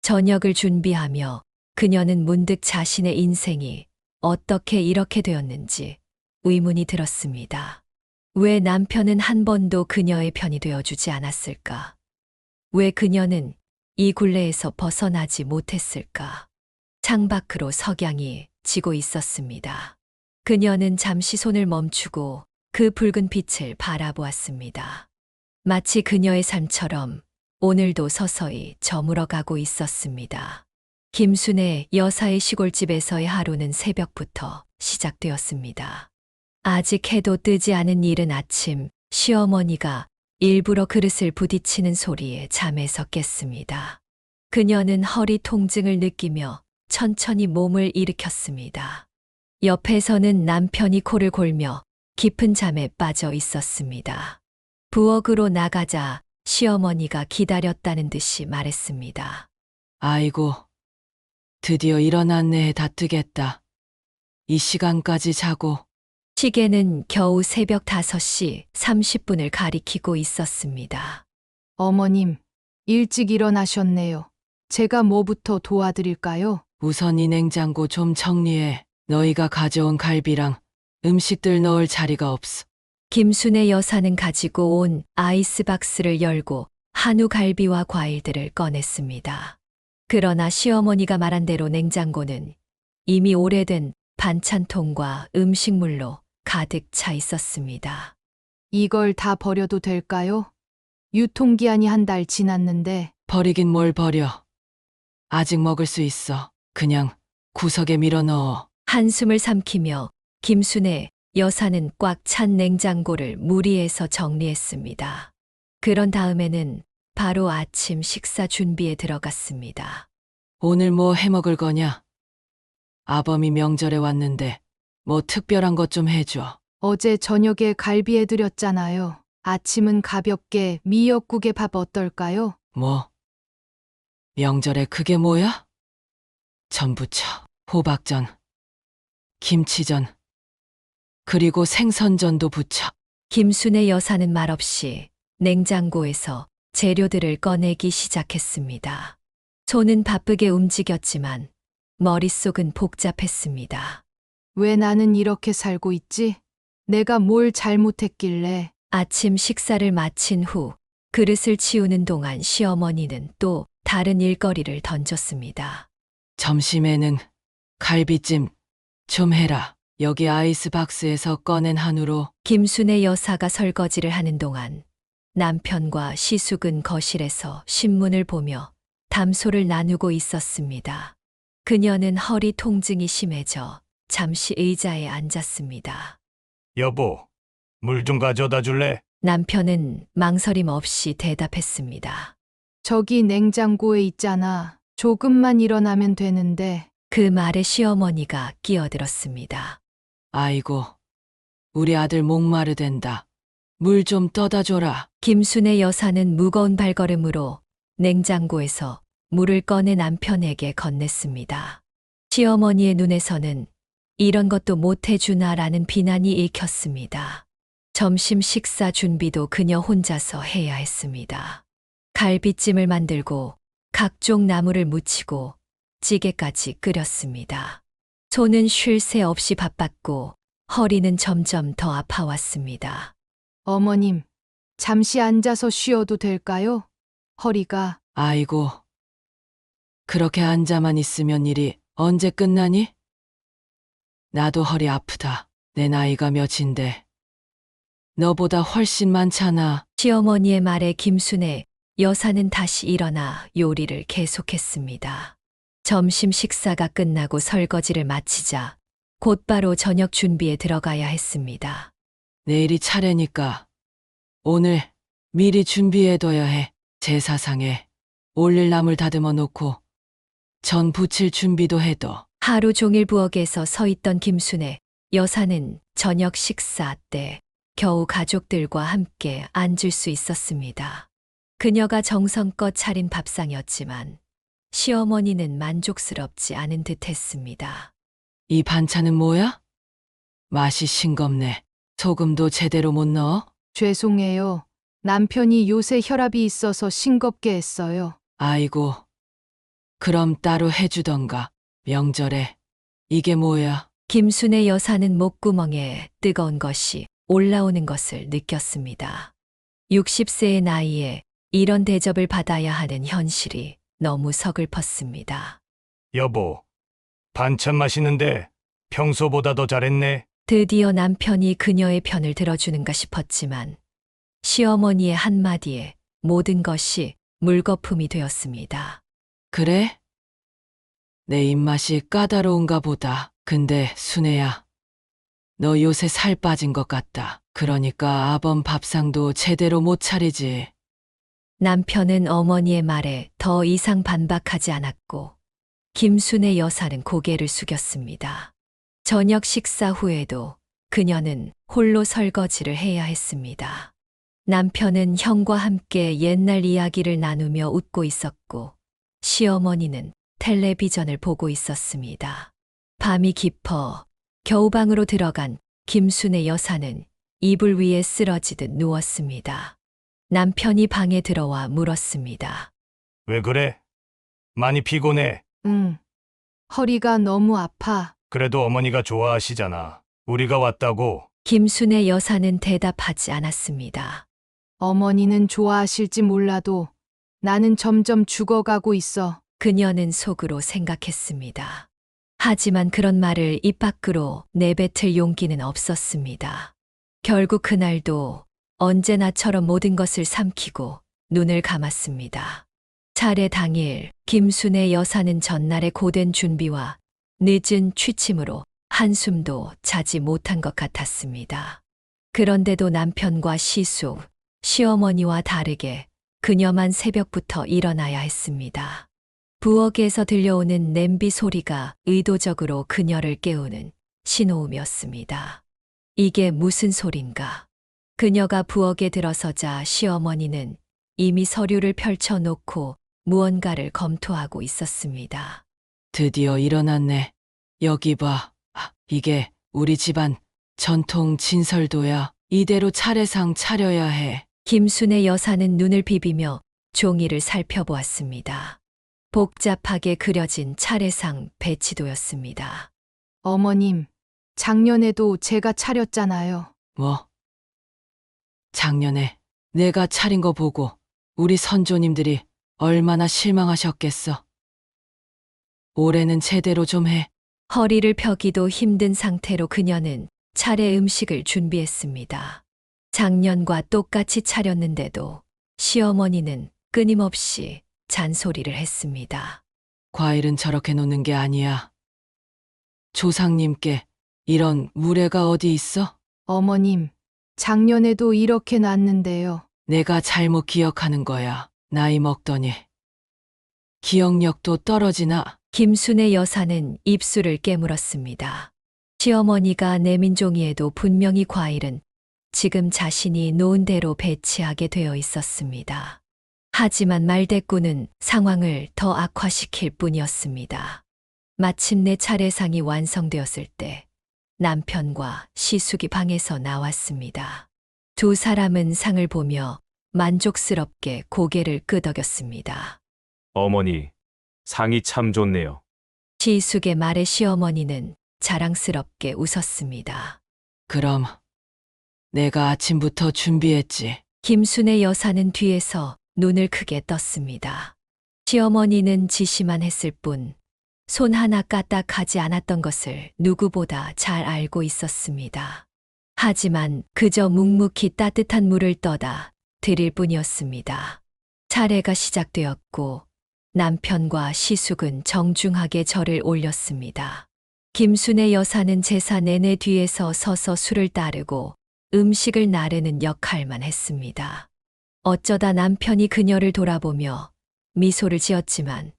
저녁을 준비하며 그녀는 문득 자신의 인생이 어떻게 이렇게 되었는지 의문이 들었습니다. 왜 남편은 한 번도 그녀의 편이 되어주지 않았을까? 왜 그녀는 이 굴레에서 벗어나지 못했을까? 창밖으로 석양이 지고 있었습니다. 그녀는 잠시 손을 멈추고 그 붉은 빛을 바라보았습니다. 마치 그녀의 삶처럼 오늘도 서서히 저물어가고 있었습니다. 김순의 여사의 시골집에서의 하루는 새벽부터 시작되었습니다. 아직 해도 뜨지 않은 이른 아침, 시어머니가 일부러 그릇을 부딪히는 소리에 잠에서 깼습니다. 그녀는 허리 통증을 느끼며 천천히 몸을 일으켰습니다. 옆에서는 남편이 코를 골며 깊은 잠에 빠져 있었습니다. 부엌으로 나가자 시어머니가 기다렸다는 듯이 말했습니다. 아이고, 드디어 일어났네. 다 뜨겠다. 이 시간까지 자고. 시계는 겨우 새벽 5시 30분을 가리키고 있었습니다. 어머님, 일찍 일어나셨네요. 제가 뭐부터 도와드릴까요? 우선 이 냉장고 좀 정리해. 너희가 가져온 갈비랑 음식들 넣을 자리가 없어. 김순의 여사는 가지고 온 아이스박스를 열고 한우 갈비와 과일들을 꺼냈습니다. 그러나 시어머니가 말한 대로 냉장고는 이미 오래된 반찬통과 음식물로 가득 차 있었습니다. 이걸 다 버려도 될까요? 유통기한이 한 달 지났는데. 버리긴 뭘 버려. 아직 먹을 수 있어. 그냥 구석에 밀어 넣어. 한숨을 삼키며 김순의 여사는 꽉 찬 냉장고를 무리해서 정리했습니다. 그런 다음에는 바로 아침 식사 준비에 들어갔습니다. 오늘 뭐 해먹을 거냐? 아범이 명절에 왔는데 뭐 특별한 것 좀 해줘. 어제 저녁에 갈비 해드렸잖아요. 아침은 가볍게 미역국에 밥 어떨까요? 뭐? 명절에 그게 뭐야? 전부쳐, 호박전, 김치전, 그리고 생선전도 부쳐. 김순의 여사는 말없이 냉장고에서 재료들을 꺼내기 시작했습니다. 손은 바쁘게 움직였지만 머릿속은 복잡했습니다. 왜 나는 이렇게 살고 있지? 내가 뭘 잘못했길래. 아침 식사를 마친 후 그릇을 치우는 동안 시어머니는 또 다른 일거리를 던졌습니다. 점심에는 갈비찜 좀 해라. 여기 아이스박스에서 꺼낸 한우로 김순애 여사가 설거지를 하는 동안 남편과 시숙은 거실에서 신문을 보며 담소를 나누고 있었습니다. 그녀는 허리 통증이 심해져 잠시 의자에 앉았습니다. 여보, 물 좀 가져다 줄래? 남편은 망설임 없이 대답했습니다. 저기 냉장고에 있잖아. 조금만 일어나면 되는데. 그 말에 시어머니가 끼어들었습니다. 아이고, 우리 아들 목마르댄다. 물 좀 떠다 줘라. 김순애 여사는 무거운 발걸음으로 냉장고에서 물을 꺼내 남편에게 건넸습니다. 시어머니의 눈에서는 이런 것도 못해주나라는 비난이 읽혔습니다. 점심 식사 준비도 그녀 혼자서 해야 했습니다. 갈비찜을 만들고 각종 나물을 무치고 찌개까지 끓였습니다. 손은 쉴 새 없이 바빴고 허리는 점점 더 아파왔습니다. 어머님, 잠시 앉아서 쉬어도 될까요? 허리가. 아이고, 그렇게 앉아만 있으면 일이 언제 끝나니? 나도 허리 아프다. 내 나이가 몇인데. 너보다 훨씬 많잖아. 시어머니의 말에 김순애 여사는 다시 일어나 요리를 계속했습니다. 점심 식사가 끝나고 설거지를 마치자 곧바로 저녁 준비에 들어가야 했습니다. 내일이 차례니까 오늘 미리 준비해둬야 해. 제사상에 올릴 나물 다듬어 놓고 전 부칠 준비도 해둬. 하루 종일 부엌에서 서 있던 김순애 여사는 저녁 식사 때 겨우 가족들과 함께 앉을 수 있었습니다. 그녀가 정성껏 차린 밥상이었지만 시어머니는 만족스럽지 않은 듯 했습니다. 이 반찬은 뭐야? 맛이 싱겁네. 소금도 제대로 못 넣어? 죄송해요. 남편이 요새 혈압이 있어서 싱겁게 했어요. 아이고, 그럼 따로 해주던가. 명절에 이게 뭐야? 김순애 여사는 목구멍에 뜨거운 것이 올라오는 것을 느꼈습니다. 60세의 나이에 이런 대접을 받아야 하는 현실이 너무 서글펐습니다. 여보, 반찬 맛있는데 평소보다 더 잘했네. 드디어 남편이 그녀의 편을 들어주는가 싶었지만 시어머니의 한마디에 모든 것이 물거품이 되었습니다. 그래? 내 입맛이 까다로운가 보다. 근데 순애야, 너 요새 살 빠진 것 같다. 그러니까 아범 밥상도 제대로 못 차리지. 남편은 어머니의 말에 더 이상 반박하지 않았고 김순애 여사는 고개를 숙였습니다. 저녁 식사 후에도 그녀는 홀로 설거지를 해야 했습니다. 남편은 형과 함께 옛날 이야기를 나누며 웃고 있었고 시어머니는 텔레비전을 보고 있었습니다. 밤이 깊어 겨우방으로 들어간 김순애 여사는 이불 위에 쓰러지듯 누웠습니다. 남편이 방에 들어와 물었습니다. 왜 그래? 많이 피곤해. 응. 허리가 너무 아파. 그래도 어머니가 좋아하시잖아. 우리가 왔다고. 김순애 여사는 대답하지 않았습니다. 어머니는 좋아하실지 몰라도 나는 점점 죽어가고 있어. 그녀는 속으로 생각했습니다. 하지만 그런 말을 입 밖으로 내뱉을 용기는 없었습니다. 결국 그날도 언제나처럼 모든 것을 삼키고 눈을 감았습니다. 차례 당일 김순애 여사는 전날의 고된 준비와 늦은 취침으로 한숨도 자지 못한 것 같았습니다. 그런데도 남편과 시숙, 시어머니와 다르게 그녀만 새벽부터 일어나야 했습니다. 부엌에서 들려오는 냄비 소리가 의도적으로 그녀를 깨우는 신호음이었습니다. 이게 무슨 소린가? 그녀가 부엌에 들어서자 시어머니는 이미 서류를 펼쳐놓고 무언가를 검토하고 있었습니다. 드디어 일어났네. 여기 봐. 이게 우리 집안 전통 진설도야. 이대로 차례상 차려야 해. 김순애 여사는 눈을 비비며 종이를 살펴보았습니다. 복잡하게 그려진 차례상 배치도였습니다. 어머님, 작년에도 제가 차렸잖아요. 뭐? 작년에 내가 차린 거 보고 우리 선조님들이 얼마나 실망하셨겠어. 올해는 제대로 좀 해. 허리를 펴기도 힘든 상태로 그녀는 차례 음식을 준비했습니다. 작년과 똑같이 차렸는데도 시어머니는 끊임없이 잔소리를 했습니다. 과일은 저렇게 놓는 게 아니야. 조상님께 이런 무례가 어디 있어? 어머님, 작년에도 이렇게 놨는데요. 내가 잘못 기억하는 거야. 나이 먹더니. 기억력도 떨어지나? 김순애 여사는 입술을 깨물었습니다. 시어머니가 내민 종이에도 분명히 과일은 지금 자신이 놓은 대로 배치하게 되어 있었습니다. 하지만 말대꾸는 상황을 더 악화시킬 뿐이었습니다. 마침내 차례상이 완성되었을 때 남편과 시숙이 방에서 나왔습니다. 두 사람은 상을 보며 만족스럽게 고개를 끄덕였습니다. 어머니, 상이 참 좋네요. 시숙의 말에 시어머니는 자랑스럽게 웃었습니다. 그럼 내가 아침부터 준비했지. 김순애 여사는 뒤에서 눈을 크게 떴습니다. 시어머니는 지시만 했을 뿐 손 하나 까딱하지 않았던 것을 누구보다 잘 알고 있었습니다. 하지만 그저 묵묵히 따뜻한 물을 떠다 드릴 뿐이었습니다. 차례가 시작되었고 남편과 시숙은 정중하게 절을 올렸습니다. 김순애 여사는 제사 내내 뒤에서 서서 술을 따르고 음식을 나르는 역할만 했습니다. 어쩌다 남편이 그녀를 돌아보며 미소를 지었지만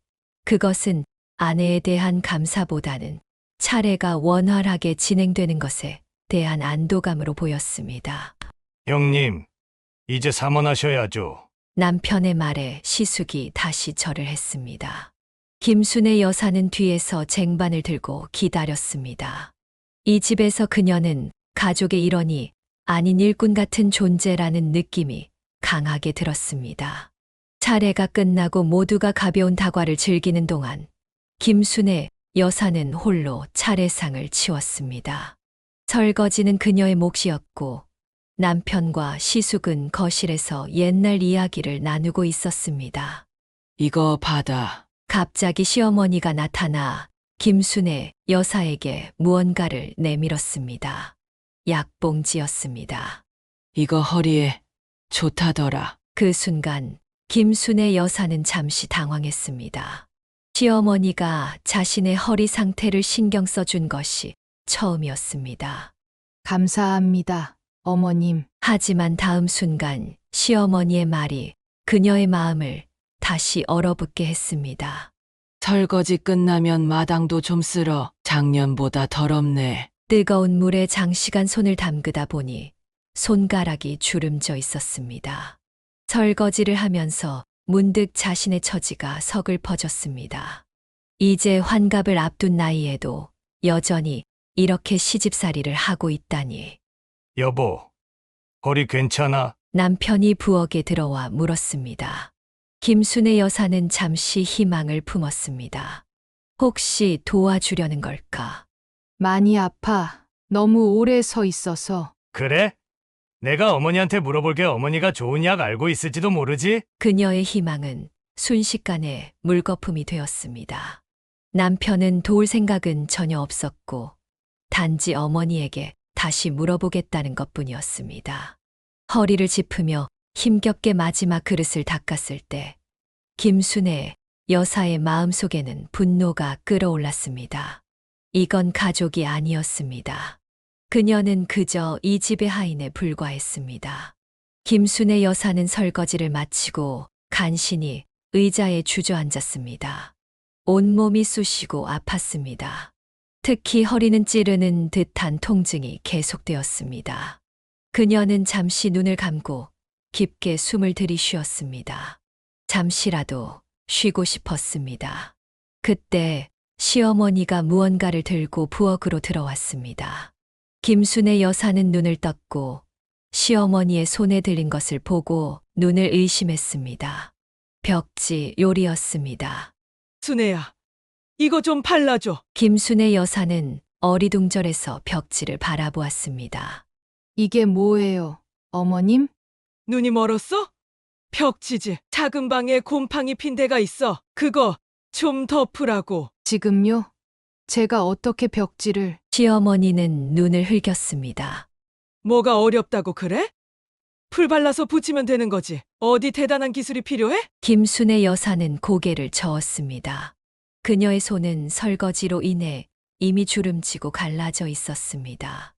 그것은 아내에 대한 감사보다는 차례가 원활하게 진행되는 것에 대한 안도감으로 보였습니다. 형님, 이제 삼원하셔야죠. 남편의 말에 시숙이 다시 절을 했습니다. 김순애 여사는 뒤에서 쟁반을 들고 기다렸습니다. 이 집에서 그녀는 가족의 일원이 아닌 일꾼 같은 존재라는 느낌이 강하게 들었습니다. 차례가 끝나고 모두가 가벼운 다과를 즐기는 동안 김순애 여사는 홀로 차례상을 치웠습니다. 설거지는 그녀의 몫이었고 남편과 시숙은 거실에서 옛날 이야기를 나누고 있었습니다. 이거 받아. 갑자기 시어머니가 나타나 김순애 여사에게 무언가를 내밀었습니다. 약봉지였습니다. 이거 허리에 좋다더라. 그 순간 김순애 여사는 잠시 당황했습니다. 시어머니가 자신의 허리 상태를 신경 써준 것이 처음이었습니다. 감사합니다, 어머님. 하지만 다음 순간 시어머니의 말이 그녀의 마음을 다시 얼어붙게 했습니다. 설거지 끝나면 마당도 좀 쓸어. 작년보다 더럽네. 뜨거운 물에 장시간 손을 담그다 보니 손가락이 주름져 있었습니다. 설거지를 하면서 문득 자신의 처지가 서글퍼졌습니다. 이제 환갑을 앞둔 나이에도 여전히 이렇게 시집살이를 하고 있다니. 여보, 허리 괜찮아? 남편이 부엌에 들어와 물었습니다. 김순애 여사는 잠시 희망을 품었습니다. 혹시 도와주려는 걸까? 많이 아파. 너무 오래 서 있어서. 그래? 내가 어머니한테 물어볼 게 어머니가 좋은 약 알고 있을지도 모르지? 그녀의 희망은 순식간에 물거품이 되었습니다. 남편은 도울 생각은 전혀 없었고 단지 어머니에게 다시 물어보겠다는 것뿐이었습니다. 허리를 짚으며 힘겹게 마지막 그릇을 닦았을 때 김순애 여사의 마음속에는 분노가 끓어올랐습니다. 이건 가족이 아니었습니다. 그녀는 그저 이 집의 하인에 불과했습니다. 김순애 여사는 설거지를 마치고 간신히 의자에 주저앉았습니다. 온몸이 쑤시고 아팠습니다. 특히 허리는 찌르는 듯한 통증이 계속되었습니다. 그녀는 잠시 눈을 감고 깊게 숨을 들이쉬었습니다. 잠시라도 쉬고 싶었습니다. 그때 시어머니가 무언가를 들고 부엌으로 들어왔습니다. 김순애 여사는 눈을 떴고 시어머니의 손에 들린 것을 보고 눈을 의심했습니다. 벽지 요리였습니다. 순애야, 이거 좀 발라줘. 김순애 여사는 어리둥절해서 벽지를 바라보았습니다. 이게 뭐예요, 어머님? 눈이 멀었어? 벽지지. 작은 방에 곰팡이 핀 데가 있어. 그거 좀 덮으라고. 지금요? 제가 어떻게 벽지를 시어머니는 눈을 흘겼습니다. 뭐가 어렵다고 그래? 풀 발라서 붙이면 되는 거지. 어디 대단한 기술이 필요해? 김순애 여사는 고개를 저었습니다. 그녀의 손은 설거지로 인해 이미 주름지고 갈라져 있었습니다.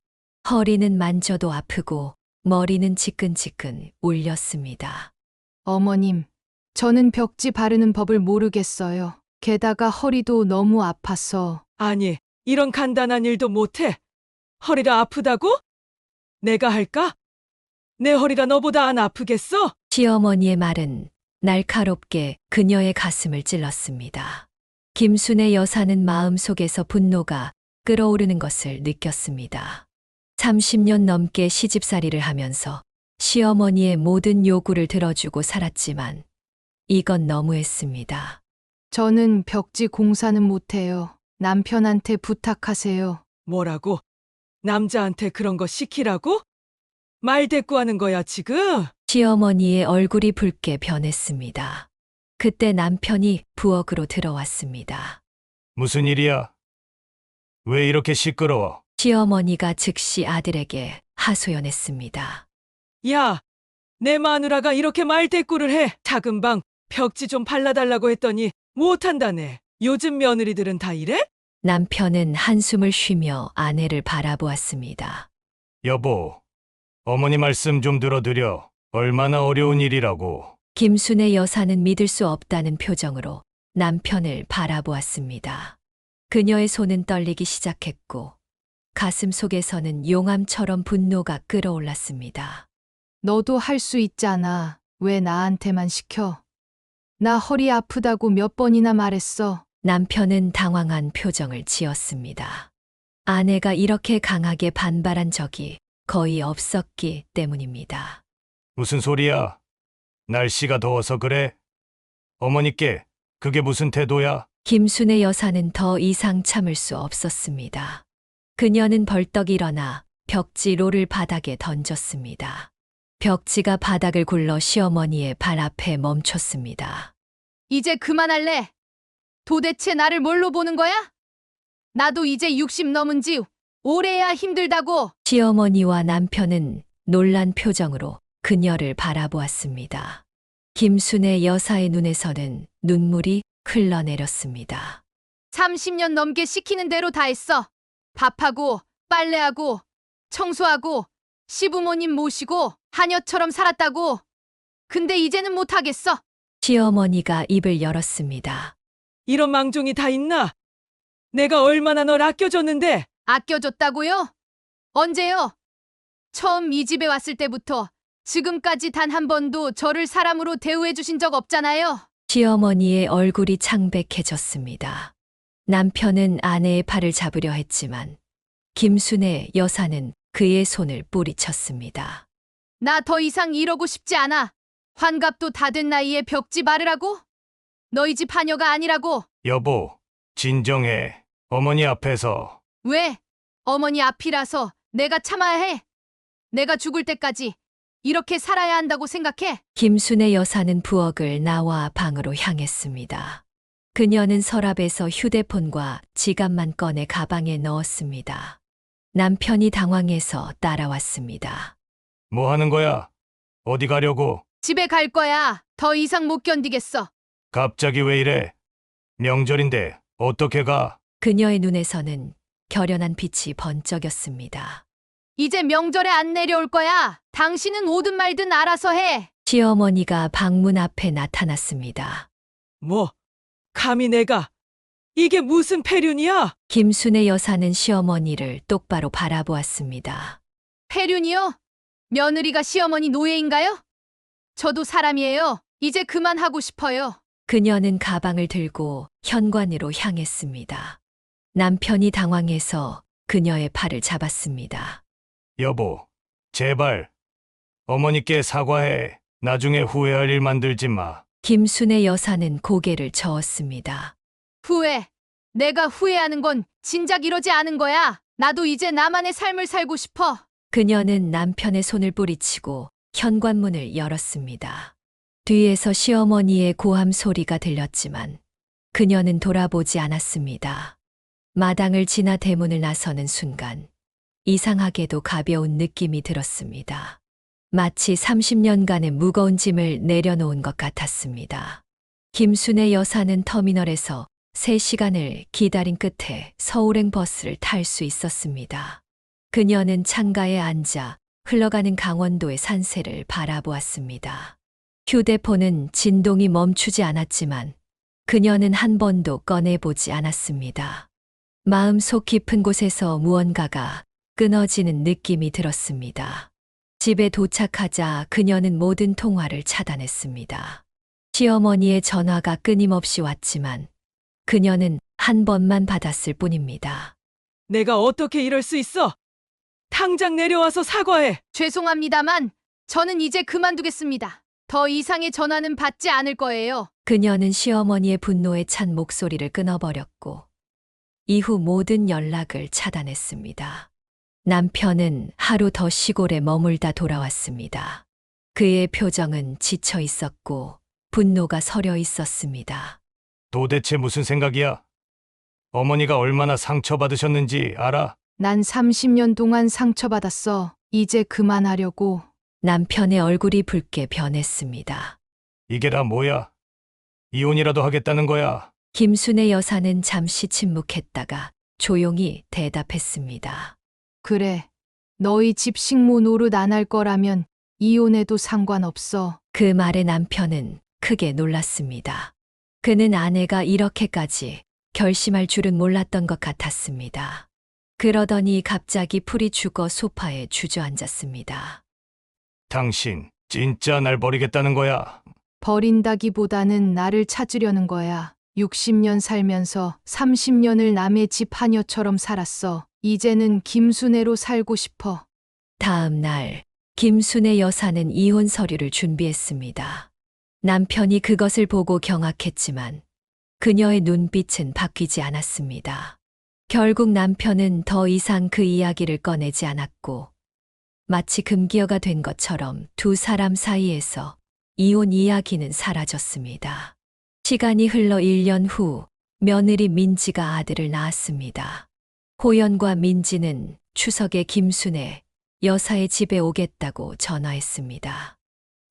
허리는 만져도 아프고 머리는 지끈지끈 울렸습니다. 어머님, 저는 벽지 바르는 법을 모르겠어요. 게다가 허리도 너무 아파서. 아니, 이런 간단한 일도 못해. 허리가 아프다고? 내가 할까? 내 허리가 너보다 안 아프겠어? 시어머니의 말은 날카롭게 그녀의 가슴을 찔렀습니다. 김순애 여사는 마음속에서 분노가 끓어오르는 것을 느꼈습니다. 30년 넘게 시집살이를 하면서 시어머니의 모든 요구를 들어주고 살았지만 이건 너무했습니다. 저는 벽지 공사는 못해요. 남편한테 부탁하세요. 뭐라고? 남자한테 그런 거 시키라고? 말 대꾸하는 거야, 지금? 시어머니의 얼굴이 붉게 변했습니다. 그때 남편이 부엌으로 들어왔습니다. 무슨 일이야? 왜 이렇게 시끄러워? 시어머니가 즉시 아들에게 하소연했습니다. 야, 내 마누라가 이렇게 말 대꾸를 해. 작은 방 벽지 좀 발라달라고 했더니 못한다네. 요즘 며느리들은 다 이래? 남편은 한숨을 쉬며 아내를 바라보았습니다. 여보, 어머니 말씀 좀 들어드려. 얼마나 어려운 일이라고. 김순애 여사는 믿을 수 없다는 표정으로 남편을 바라보았습니다. 그녀의 손은 떨리기 시작했고 가슴 속에서는 용암처럼 분노가 끓어올랐습니다. 너도 할 수 있잖아. 왜 나한테만 시켜? 나 허리 아프다고 몇 번이나 말했어. 남편은 당황한 표정을 지었습니다. 아내가 이렇게 강하게 반발한 적이 거의 없었기 때문입니다. 무슨 소리야? 날씨가 더워서 그래? 어머니께 그게 무슨 태도야? 김순애 여사는 더 이상 참을 수 없었습니다. 그녀는 벌떡 일어나 벽지로를 바닥에 던졌습니다. 벽지가 바닥을 굴러 시어머니의 발 앞에 멈췄습니다. 이제 그만할래? 도대체 나를 뭘로 보는 거야? 나도 이제 60 넘은 지 오래야 힘들다고. 시어머니와 남편은 놀란 표정으로 그녀를 바라보았습니다. 김순애 여사의 눈에서는 눈물이 흘러내렸습니다. 30년 넘게 시키는 대로 다 했어. 밥하고 빨래하고 청소하고 시부모님 모시고 하녀처럼 살았다고. 근데 이제는 못하겠어. 시어머니가 입을 열었습니다. 이런 망종이 다 있나? 내가 얼마나 널 아껴줬는데. 아껴줬다고요? 언제요? 처음 이 집에 왔을 때부터 지금까지 단 한 번도 저를 사람으로 대우해 주신 적 없잖아요. 시어머니의 얼굴이 창백해졌습니다. 남편은 아내의 팔을 잡으려 했지만 김순애 여사는 그의 손을 뿌리쳤습니다. 나 더 이상 이러고 싶지 않아. 환갑도 다 된 나이에 벽지 바르라고? 너희 집 하녀가 아니라고. 여보, 진정해. 어머니 앞에서. 왜? 어머니 앞이라서 내가 참아야 해. 내가 죽을 때까지 이렇게 살아야 한다고 생각해. 김순애 여사는 부엌을 나와 방으로 향했습니다. 그녀는 서랍에서 휴대폰과 지갑만 꺼내 가방에 넣었습니다. 남편이 당황해서 따라왔습니다. 뭐 하는 거야? 어디 가려고? 집에 갈 거야. 더 이상 못 견디겠어. 갑자기 왜 이래? 명절인데 어떻게 가? 그녀의 눈에서는 결연한 빛이 번쩍였습니다. 이제 명절에 안 내려올 거야. 당신은 오든 말든 알아서 해. 시어머니가 방문 앞에 나타났습니다. 뭐, 감히 내가. 이게 무슨 폐륜이야? 김순애 여사는 시어머니를 똑바로 바라보았습니다. 폐륜이요? 며느리가 시어머니 노예인가요? 저도 사람이에요. 이제 그만하고 싶어요. 그녀는 가방을 들고 현관으로 향했습니다. 남편이 당황해서 그녀의 팔을 잡았습니다. 여보, 제발. 어머니께 사과해. 나중에 후회할 일 만들지 마. 김순애 여사는 고개를 저었습니다. 후회. 내가 후회하는 건 진작 이러지 않은 거야. 나도 이제 나만의 삶을 살고 싶어. 그녀는 남편의 손을 뿌리치고 현관문을 열었습니다. 뒤에서 시어머니의 고함 소리가 들렸지만 그녀는 돌아보지 않았습니다. 마당을 지나 대문을 나서는 순간 이상하게도 가벼운 느낌이 들었습니다. 마치 30년간의 무거운 짐을 내려놓은 것 같았습니다. 김순애 여사는 터미널에서 3시간을 기다린 끝에 서울행 버스를 탈 수 있었습니다. 그녀는 창가에 앉아 흘러가는 강원도의 산세를 바라보았습니다. 휴대폰은 진동이 멈추지 않았지만 그녀는 한 번도 꺼내보지 않았습니다. 마음속 깊은 곳에서 무언가가 끊어지는 느낌이 들었습니다. 집에 도착하자 그녀는 모든 통화를 차단했습니다. 시어머니의 전화가 끊임없이 왔지만 그녀는 한 번만 받았을 뿐입니다. 내가 어떻게 이럴 수 있어? 당장 내려와서 사과해. 죄송합니다만 저는 이제 그만두겠습니다. 더 이상의 전화는 받지 않을 거예요. 그녀는 시어머니의 분노에 찬 목소리를 끊어버렸고 이후 모든 연락을 차단했습니다. 남편은 하루 더 시골에 머물다 돌아왔습니다. 그의 표정은 지쳐 있었고 분노가 서려 있었습니다. 도대체 무슨 생각이야? 어머니가 얼마나 상처받으셨는지 알아? 난 30년 동안 상처받았어. 이제 그만하려고. 남편의 얼굴이 붉게 변했습니다. 이게 다 뭐야? 이혼이라도 하겠다는 거야. 김순애 여사는 잠시 침묵했다가 조용히 대답했습니다. 그래. 너희 집 식모 노릇 안 할 거라면 이혼해도 상관없어. 그 말에 남편은 크게 놀랐습니다. 그는 아내가 이렇게까지 결심할 줄은 몰랐던 것 같았습니다. 그러더니 갑자기 풀이 죽어 소파에 주저앉았습니다. 당신 진짜 날 버리겠다는 거야. 버린다기보다는 나를 찾으려는 거야. 60년 살면서 30년을 남의 집 하녀처럼 살았어. 이제는 김순애로 살고 싶어. 다음 날 김순애 여사는 이혼 서류를 준비했습니다. 남편이 그것을 보고 경악했지만 그녀의 눈빛은 바뀌지 않았습니다. 결국 남편은 더 이상 그 이야기를 꺼내지 않았고 마치 금기어가 된 것처럼 두 사람 사이에서 이혼 이야기는 사라졌습니다. 시간이 흘러 1년 후 며느리 민지가 아들을 낳았습니다. 호연과 민지는 추석에 김순애 여사의 집에 오겠다고 전화했습니다.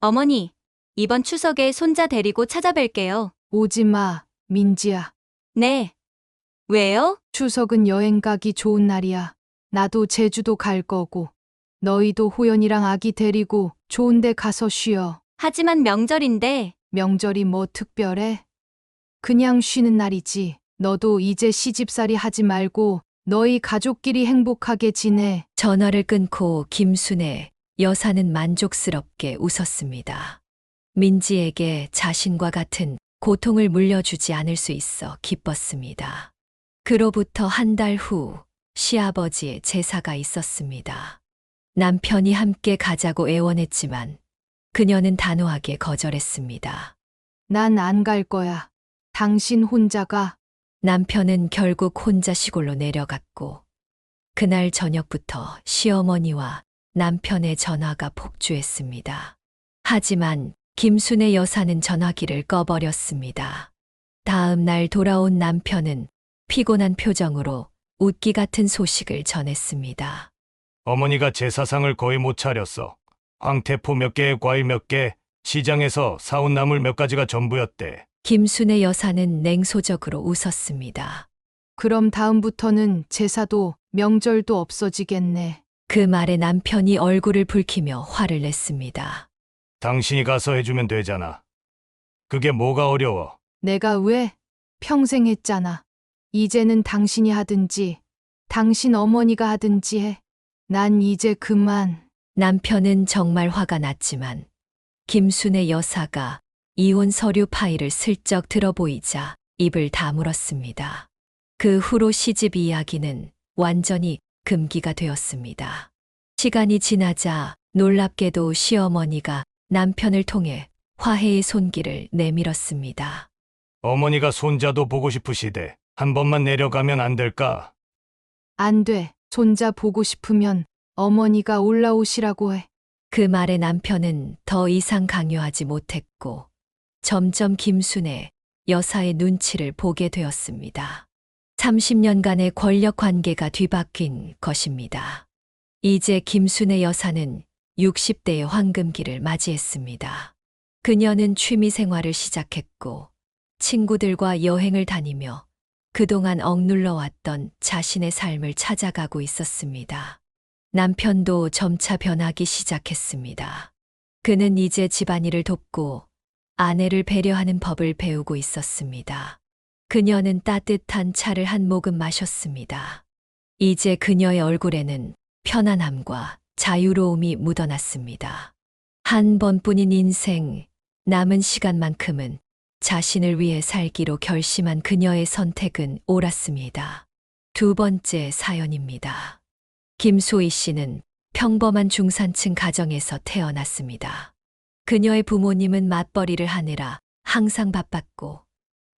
어머니, 이번 추석에 손자 데리고 찾아뵐게요. 오지 마, 민지야. 네. 왜요? 추석은 여행 가기 좋은 날이야. 나도 제주도 갈 거고. 너희도 호연이랑 아기 데리고 좋은 데 가서 쉬어. 하지만 명절인데. 명절이 뭐 특별해? 그냥 쉬는 날이지. 너도 이제 시집살이 하지 말고 너희 가족끼리 행복하게 지내. 전화를 끊고 김순애 여사는 만족스럽게 웃었습니다. 민지에게 자신과 같은 고통을 물려주지 않을 수 있어 기뻤습니다. 그로부터 한 달 후 시아버지의 제사가 있었습니다. 남편이 함께 가자고 애원했지만 그녀는 단호하게 거절했습니다. 난 안 갈 거야. 당신 혼자 가. 남편은 결국 혼자 시골로 내려갔고 그날 저녁부터 시어머니와 남편의 전화가 폭주했습니다. 하지만 김순애 여사는 전화기를 꺼버렸습니다. 다음 날 돌아온 남편은 피곤한 표정으로 웃기 같은 소식을 전했습니다. 어머니가 제사상을 거의 못 차렸어. 황태포 몇 개에 과일 몇 개, 시장에서 사온 나물 몇 가지가 전부였대. 김순애 여사는 냉소적으로 웃었습니다. 그럼 다음부터는 제사도 명절도 없어지겠네. 그 말에 남편이 얼굴을 붉히며 화를 냈습니다. 당신이 가서 해주면 되잖아. 그게 뭐가 어려워? 내가 왜? 평생 했잖아. 이제는 당신이 하든지, 당신 어머니가 하든지 해. 난 이제 그만. 남편은 정말 화가 났지만 김순애 여사가 이혼 서류 파일을 슬쩍 들어보이자 입을 다물었습니다. 그 후로 시집 이야기는 완전히 금기가 되었습니다. 시간이 지나자 놀랍게도 시어머니가 남편을 통해 화해의 손길을 내밀었습니다. 어머니가 손자도 보고 싶으시대. 한 번만 내려가면 안 될까? 안 돼. 손자 보고 싶으면 어머니가 올라오시라고 해. 그 말에 남편은 더 이상 강요하지 못했고 점점 김순애 여사의 눈치를 보게 되었습니다. 30년간의 권력 관계가 뒤바뀐 것입니다. 이제 김순애 여사는 60대의 황금기를 맞이했습니다. 그녀는 취미 생활을 시작했고 친구들과 여행을 다니며 그동안 억눌러 왔던 자신의 삶을 찾아가고 있었습니다. 남편도 점차 변하기 시작했습니다. 그는 이제 집안일을 돕고 아내를 배려하는 법을 배우고 있었습니다. 그녀는 따뜻한 차를 한 모금 마셨습니다. 이제 그녀의 얼굴에는 편안함과 자유로움이 묻어났습니다. 한 번뿐인 인생, 남은 시간만큼은 자신을 위해 살기로 결심한 그녀의 선택은 옳았습니다. 두 번째 사연입니다. 김소희 씨는 평범한 중산층 가정에서 태어났습니다. 그녀의 부모님은 맞벌이를 하느라 항상 바빴고,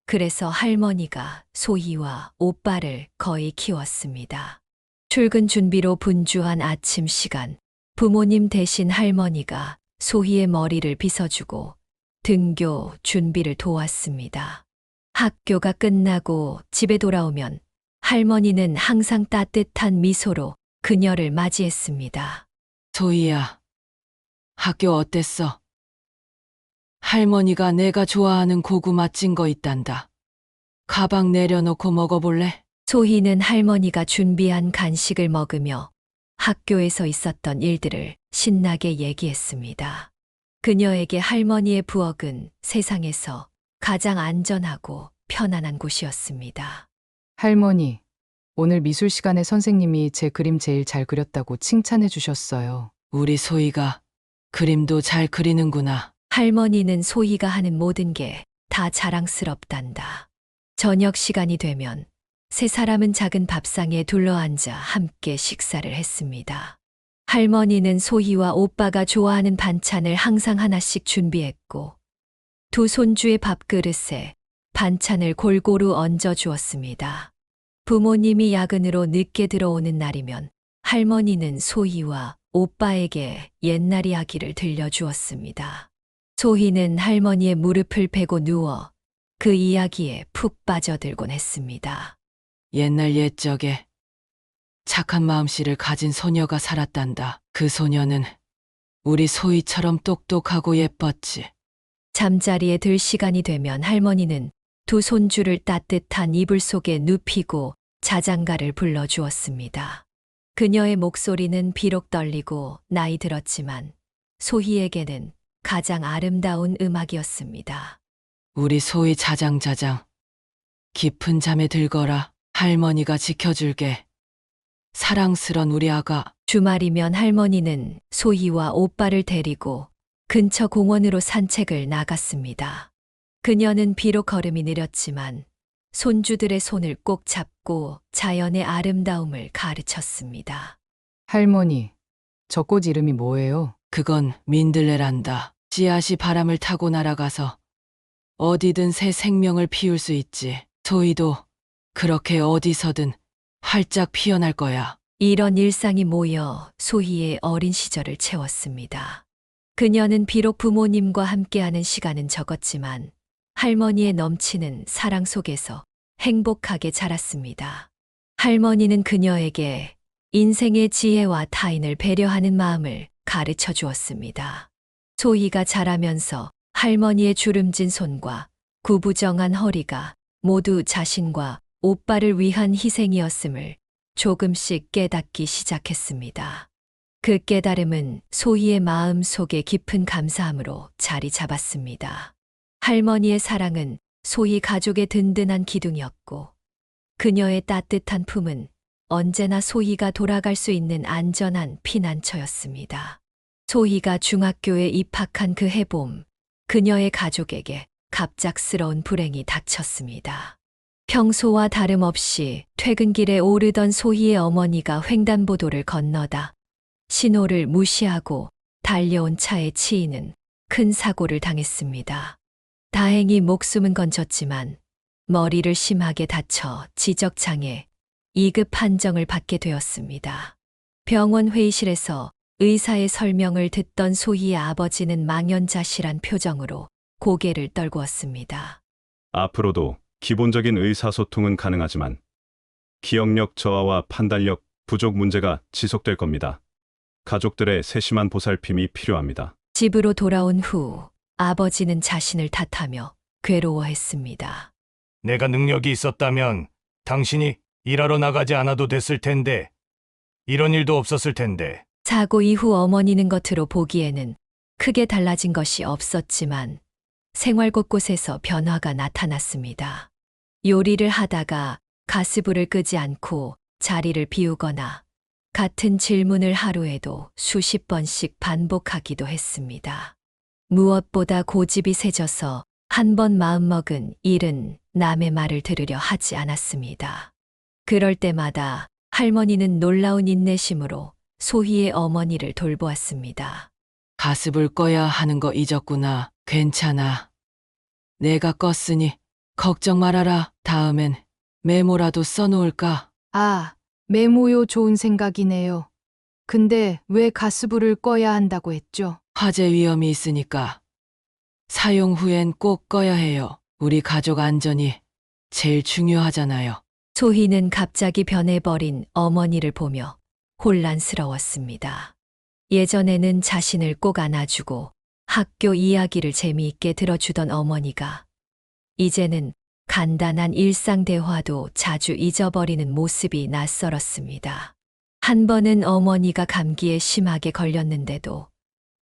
그래서 할머니가 소희와 오빠를 거의 키웠습니다. 출근 준비로 분주한 아침 시간, 부모님 대신 할머니가 소희의 머리를 빗어주고 등교 준비를 도왔습니다. 학교가 끝나고 집에 돌아오면 할머니는 항상 따뜻한 미소로 그녀를 맞이했습니다. 소희야, 학교 어땠어? 할머니가 내가 좋아하는 고구마 찐 거 있단다. 가방 내려놓고 먹어볼래? 소희는 할머니가 준비한 간식을 먹으며 학교에서 있었던 일들을 신나게 얘기했습니다. 그녀에게 할머니의 부엌은 세상에서 가장 안전하고 편안한 곳이었습니다. 할머니, 오늘 미술 시간에 선생님이 제 그림 제일 잘 그렸다고 칭찬해 주셨어요. 우리 소희가 그림도 잘 그리는구나. 할머니는 소희가 하는 모든 게 다 자랑스럽단다. 저녁 시간이 되면 세 사람은 작은 밥상에 둘러앉아 함께 식사를 했습니다. 할머니는 소희와 오빠가 좋아하는 반찬을 항상 하나씩 준비했고, 두 손주의 밥그릇에 반찬을 골고루 얹어 주었습니다. 부모님이 야근으로 늦게 들어오는 날이면 할머니는 소희와 오빠에게 옛날 이야기를 들려주었습니다. 소희는 할머니의 무릎을 베고 누워 그 이야기에 푹 빠져들곤 했습니다. 옛날 옛적에 착한 마음씨를 가진 소녀가 살았단다. 그 소녀는 우리 소희처럼 똑똑하고 예뻤지. 잠자리에 들 시간이 되면 할머니는 두 손주를 따뜻한 이불 속에 눕히고 자장가를 불러주었습니다. 그녀의 목소리는 비록 떨리고 나이 들었지만 소희에게는 가장 아름다운 음악이었습니다. 우리 소희 자장자장. 깊은 잠에 들거라. 할머니가 지켜줄게. 사랑스런 우리 아가. 주말이면 할머니는 소희와 오빠를 데리고 근처 공원으로 산책을 나갔습니다. 그녀는 비록 걸음이 느렸지만 손주들의 손을 꼭 잡고 자연의 아름다움을 가르쳤습니다. 할머니, 저 꽃 이름이 뭐예요? 그건 민들레란다. 씨앗이 바람을 타고 날아가서 어디든 새 생명을 피울 수 있지. 소희도 그렇게 어디서든 활짝 피어날 거야. 이런 일상이 모여 소희의 어린 시절을 채웠습니다. 그녀는 비록 부모님과 함께하는 시간은 적었지만 할머니의 넘치는 사랑 속에서 행복하게 자랐습니다. 할머니는 그녀에게 인생의 지혜와 타인을 배려하는 마음을 가르쳐 주었습니다. 소희가 자라면서 할머니의 주름진 손과 구부정한 허리가 모두 자신과 오빠를 위한 희생이었음을 조금씩 깨닫기 시작했습니다. 그 깨달음은 소희의 마음 속에 깊은 감사함으로 자리 잡았습니다. 할머니의 사랑은 소희 가족의 든든한 기둥이었고, 그녀의 따뜻한 품은 언제나 소희가 돌아갈 수 있는 안전한 피난처였습니다. 소희가 중학교에 입학한 그 해봄, 그녀의 가족에게 갑작스러운 불행이 닥쳤습니다. 평소와 다름없이 퇴근길에 오르던 소희의 어머니가 횡단보도를 건너다 신호를 무시하고 달려온 차에 치이는 큰 사고를 당했습니다. 다행히 목숨은 건졌지만 머리를 심하게 다쳐 지적장애 2급 판정을 받게 되었습니다. 병원 회의실에서 의사의 설명을 듣던 소희의 아버지는 망연자실한 표정으로 고개를 떨구었습니다. 앞으로도 기본적인 의사소통은 가능하지만 기억력 저하와 판단력 부족 문제가 지속될 겁니다. 가족들의 세심한 보살핌이 필요합니다. 집으로 돌아온 후 아버지는 자신을 탓하며 괴로워했습니다. 내가 능력이 있었다면 당신이 일하러 나가지 않아도 됐을 텐데, 이런 일도 없었을 텐데. 사고 이후 어머니는 겉으로 보기에는 크게 달라진 것이 없었지만 생활 곳곳에서 변화가 나타났습니다. 요리를 하다가 가스불을 끄지 않고 자리를 비우거나 같은 질문을 하루에도 수십 번씩 반복하기도 했습니다. 무엇보다 고집이 세져서 한 번 마음먹은 일은 남의 말을 들으려 하지 않았습니다. 그럴 때마다 할머니는 놀라운 인내심으로 소희의 어머니를 돌보았습니다. 가스불 꺼야 하는 거 잊었구나. 괜찮아. 내가 껐으니 걱정 말아라. 다음엔 메모라도 써놓을까? 아, 메모요 좋은 생각이네요. 근데 왜 가스불을 꺼야 한다고 했죠? 화재 위험이 있으니까 사용 후엔 꼭 꺼야 해요. 우리 가족 안전이 제일 중요하잖아요. 소희는 갑자기 변해버린 어머니를 보며 혼란스러웠습니다. 예전에는 자신을 꼭 안아주고 학교 이야기를 재미있게 들어주던 어머니가 이제는 간단한 일상 대화도 자주 잊어버리는 모습이 낯설었습니다. 한 번은 어머니가 감기에 심하게 걸렸는데도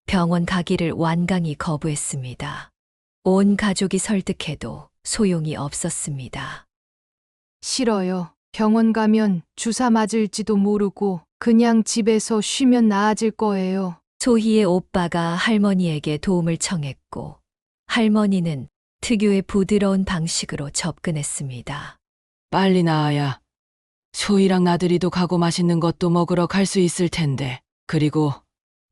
병원 가기를 완강히 거부했습니다. 온 가족이 설득해도 소용이 없었습니다. 싫어요. 병원 가면 주사 맞을지도 모르고 그냥 집에서 쉬면 나아질 거예요. 소희의 오빠가 할머니에게 도움을 청했고 할머니는 특유의 부드러운 방식으로 접근했습니다. 빨리 나아야 소희랑 나들이도 가고 맛있는 것도 먹으러 갈 수 있을 텐데. 그리고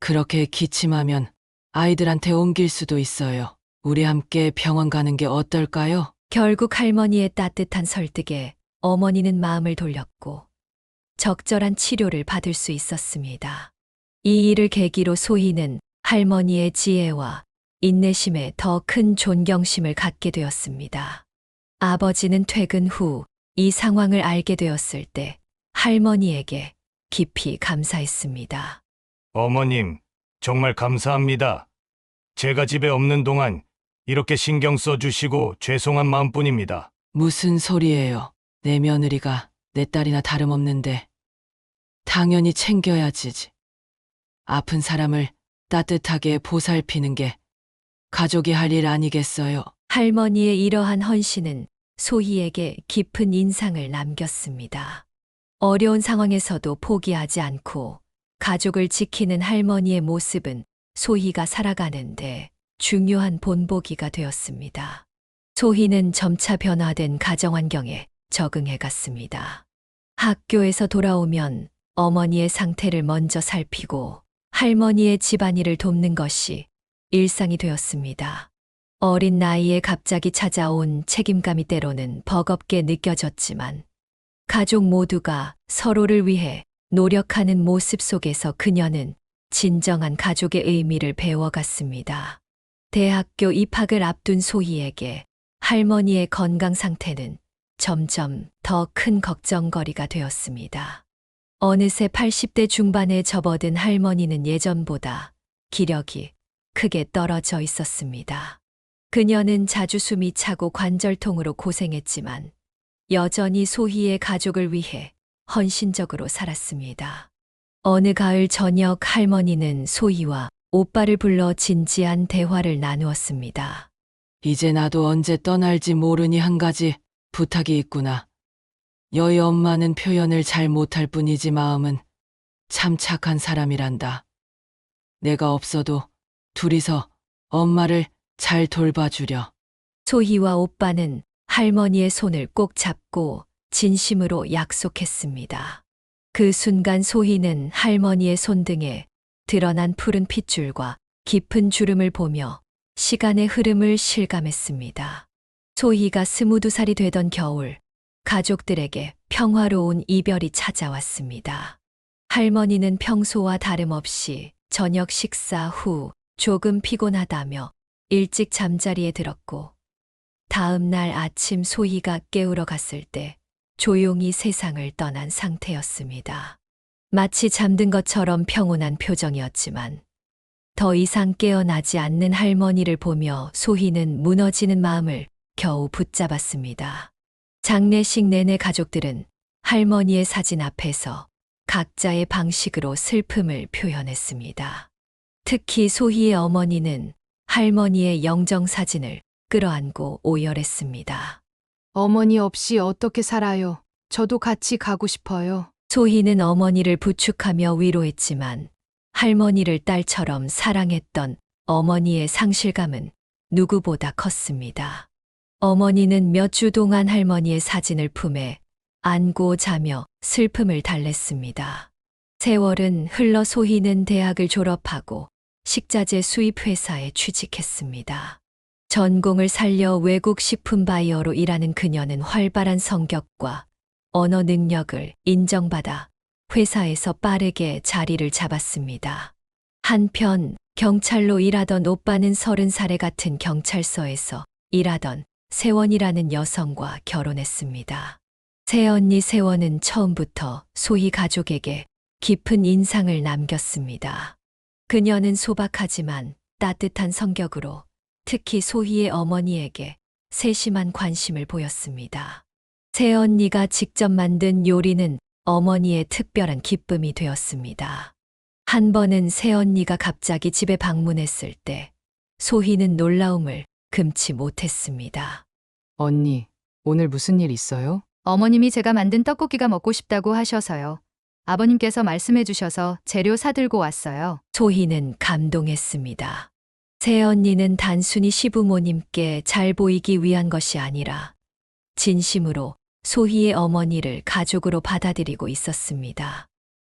그렇게 기침하면 아이들한테 옮길 수도 있어요. 우리 함께 병원 가는 게 어떨까요? 결국 할머니의 따뜻한 설득에 어머니는 마음을 돌렸고 적절한 치료를 받을 수 있었습니다. 이 일을 계기로 소희는 할머니의 지혜와 인내심에 더 큰 존경심을 갖게 되었습니다. 아버지는 퇴근 후 이 상황을 알게 되었을 때 할머니에게 깊이 감사했습니다. 어머님, 정말 감사합니다. 제가 집에 없는 동안 이렇게 신경 써주시고 죄송한 마음뿐입니다. 무슨 소리예요? 내 며느리가 내 딸이나 다름없는데 당연히 챙겨야지. 아픈 사람을 따뜻하게 보살피는 게 가족이 할 일 아니겠어요? 할머니의 이러한 헌신은 소희에게 깊은 인상을 남겼습니다. 어려운 상황에서도 포기하지 않고 가족을 지키는 할머니의 모습은 소희가 살아가는데 중요한 본보기가 되었습니다. 소희는 점차 변화된 가정환경에 적응해 갔습니다. 학교에서 돌아오면 어머니의 상태를 먼저 살피고 할머니의 집안일을 돕는 것이 일상이 되었습니다. 어린 나이에 갑자기 찾아온 책임감이 때로는 버겁게 느껴졌지만 가족 모두가 서로를 위해 노력하는 모습 속에서 그녀는 진정한 가족의 의미를 배워갔습니다. 대학교 입학을 앞둔 소희에게 할머니의 건강 상태는 점점 더 큰 걱정거리가 되었습니다. 어느새 80대 중반에 접어든 할머니는 예전보다 기력이 크게 떨어져 있었습니다. 그녀는 자주 숨이 차고 관절통으로 고생했지만 여전히 소희의 가족을 위해 헌신적으로 살았습니다. 어느 가을 저녁 할머니는 소희와 오빠를 불러 진지한 대화를 나누었습니다. 이제 나도 언제 떠날지 모르니 한 가지 부탁이 있구나. 너희 엄마는 표현을 잘 못할 뿐이지 마음은 참 착한 사람이란다. 내가 없어도 둘이서 엄마를 잘 돌봐주려. 소희와 오빠는 할머니의 손을 꼭 잡고 진심으로 약속했습니다. 그 순간 소희는 할머니의 손등에 드러난 푸른 핏줄과 깊은 주름을 보며 시간의 흐름을 실감했습니다. 소희가 22살이 되던 겨울, 가족들에게 평화로운 이별이 찾아왔습니다. 할머니는 평소와 다름없이 저녁 식사 후 조금 피곤하다며 일찍 잠자리에 들었고 다음 날 아침 소희가 깨우러 갔을 때 조용히 세상을 떠난 상태였습니다. 마치 잠든 것처럼 평온한 표정이었지만 더 이상 깨어나지 않는 할머니를 보며 소희는 무너지는 마음을 겨우 붙잡았습니다. 장례식 내내 가족들은 할머니의 사진 앞에서 각자의 방식으로 슬픔을 표현했습니다. 특히 소희의 어머니는 할머니의 영정사진을 끌어안고 오열했습니다. 어머니 없이 어떻게 살아요? 저도 같이 가고 싶어요. 소희는 어머니를 부축하며 위로했지만 할머니를 딸처럼 사랑했던 어머니의 상실감은 누구보다 컸습니다. 어머니는 몇 주 동안 할머니의 사진을 품에 안고 자며 슬픔을 달랬습니다. 세월은 흘러 소희는 대학을 졸업하고 식자재 수입 회사에 취직했습니다. 전공을 살려 외국 식품 바이어로 일하는 그녀는 활발한 성격과 언어 능력을 인정받아 회사에서 빠르게 자리를 잡았습니다. 한편 경찰로 일하던 오빠는 30살의 같은 경찰서에서 일하던 세원이라는 여성과 결혼했습니다. 새언니 세원은 처음부터 소희 가족에게 깊은 인상을 남겼습니다. 그녀는 소박하지만 따뜻한 성격으로 특히 소희의 어머니에게 세심한 관심을 보였습니다. 새언니가 직접 만든 요리는 어머니의 특별한 기쁨이 되었습니다. 한 번은 새언니가 갑자기 집에 방문했을 때 소희는 놀라움을 금치 못했습니다. 언니, 오늘 무슨 일 있어요? 어머님이 제가 만든 떡볶이가 먹고 싶다고 하셔서요. 아버님께서 말씀해 주셔서 재료 사들고 왔어요. 소희는 감동했습니다. 새언니는 단순히 시부모님께 잘 보이기 위한 것이 아니라 진심으로 소희의 어머니를 가족으로 받아들이고 있었습니다.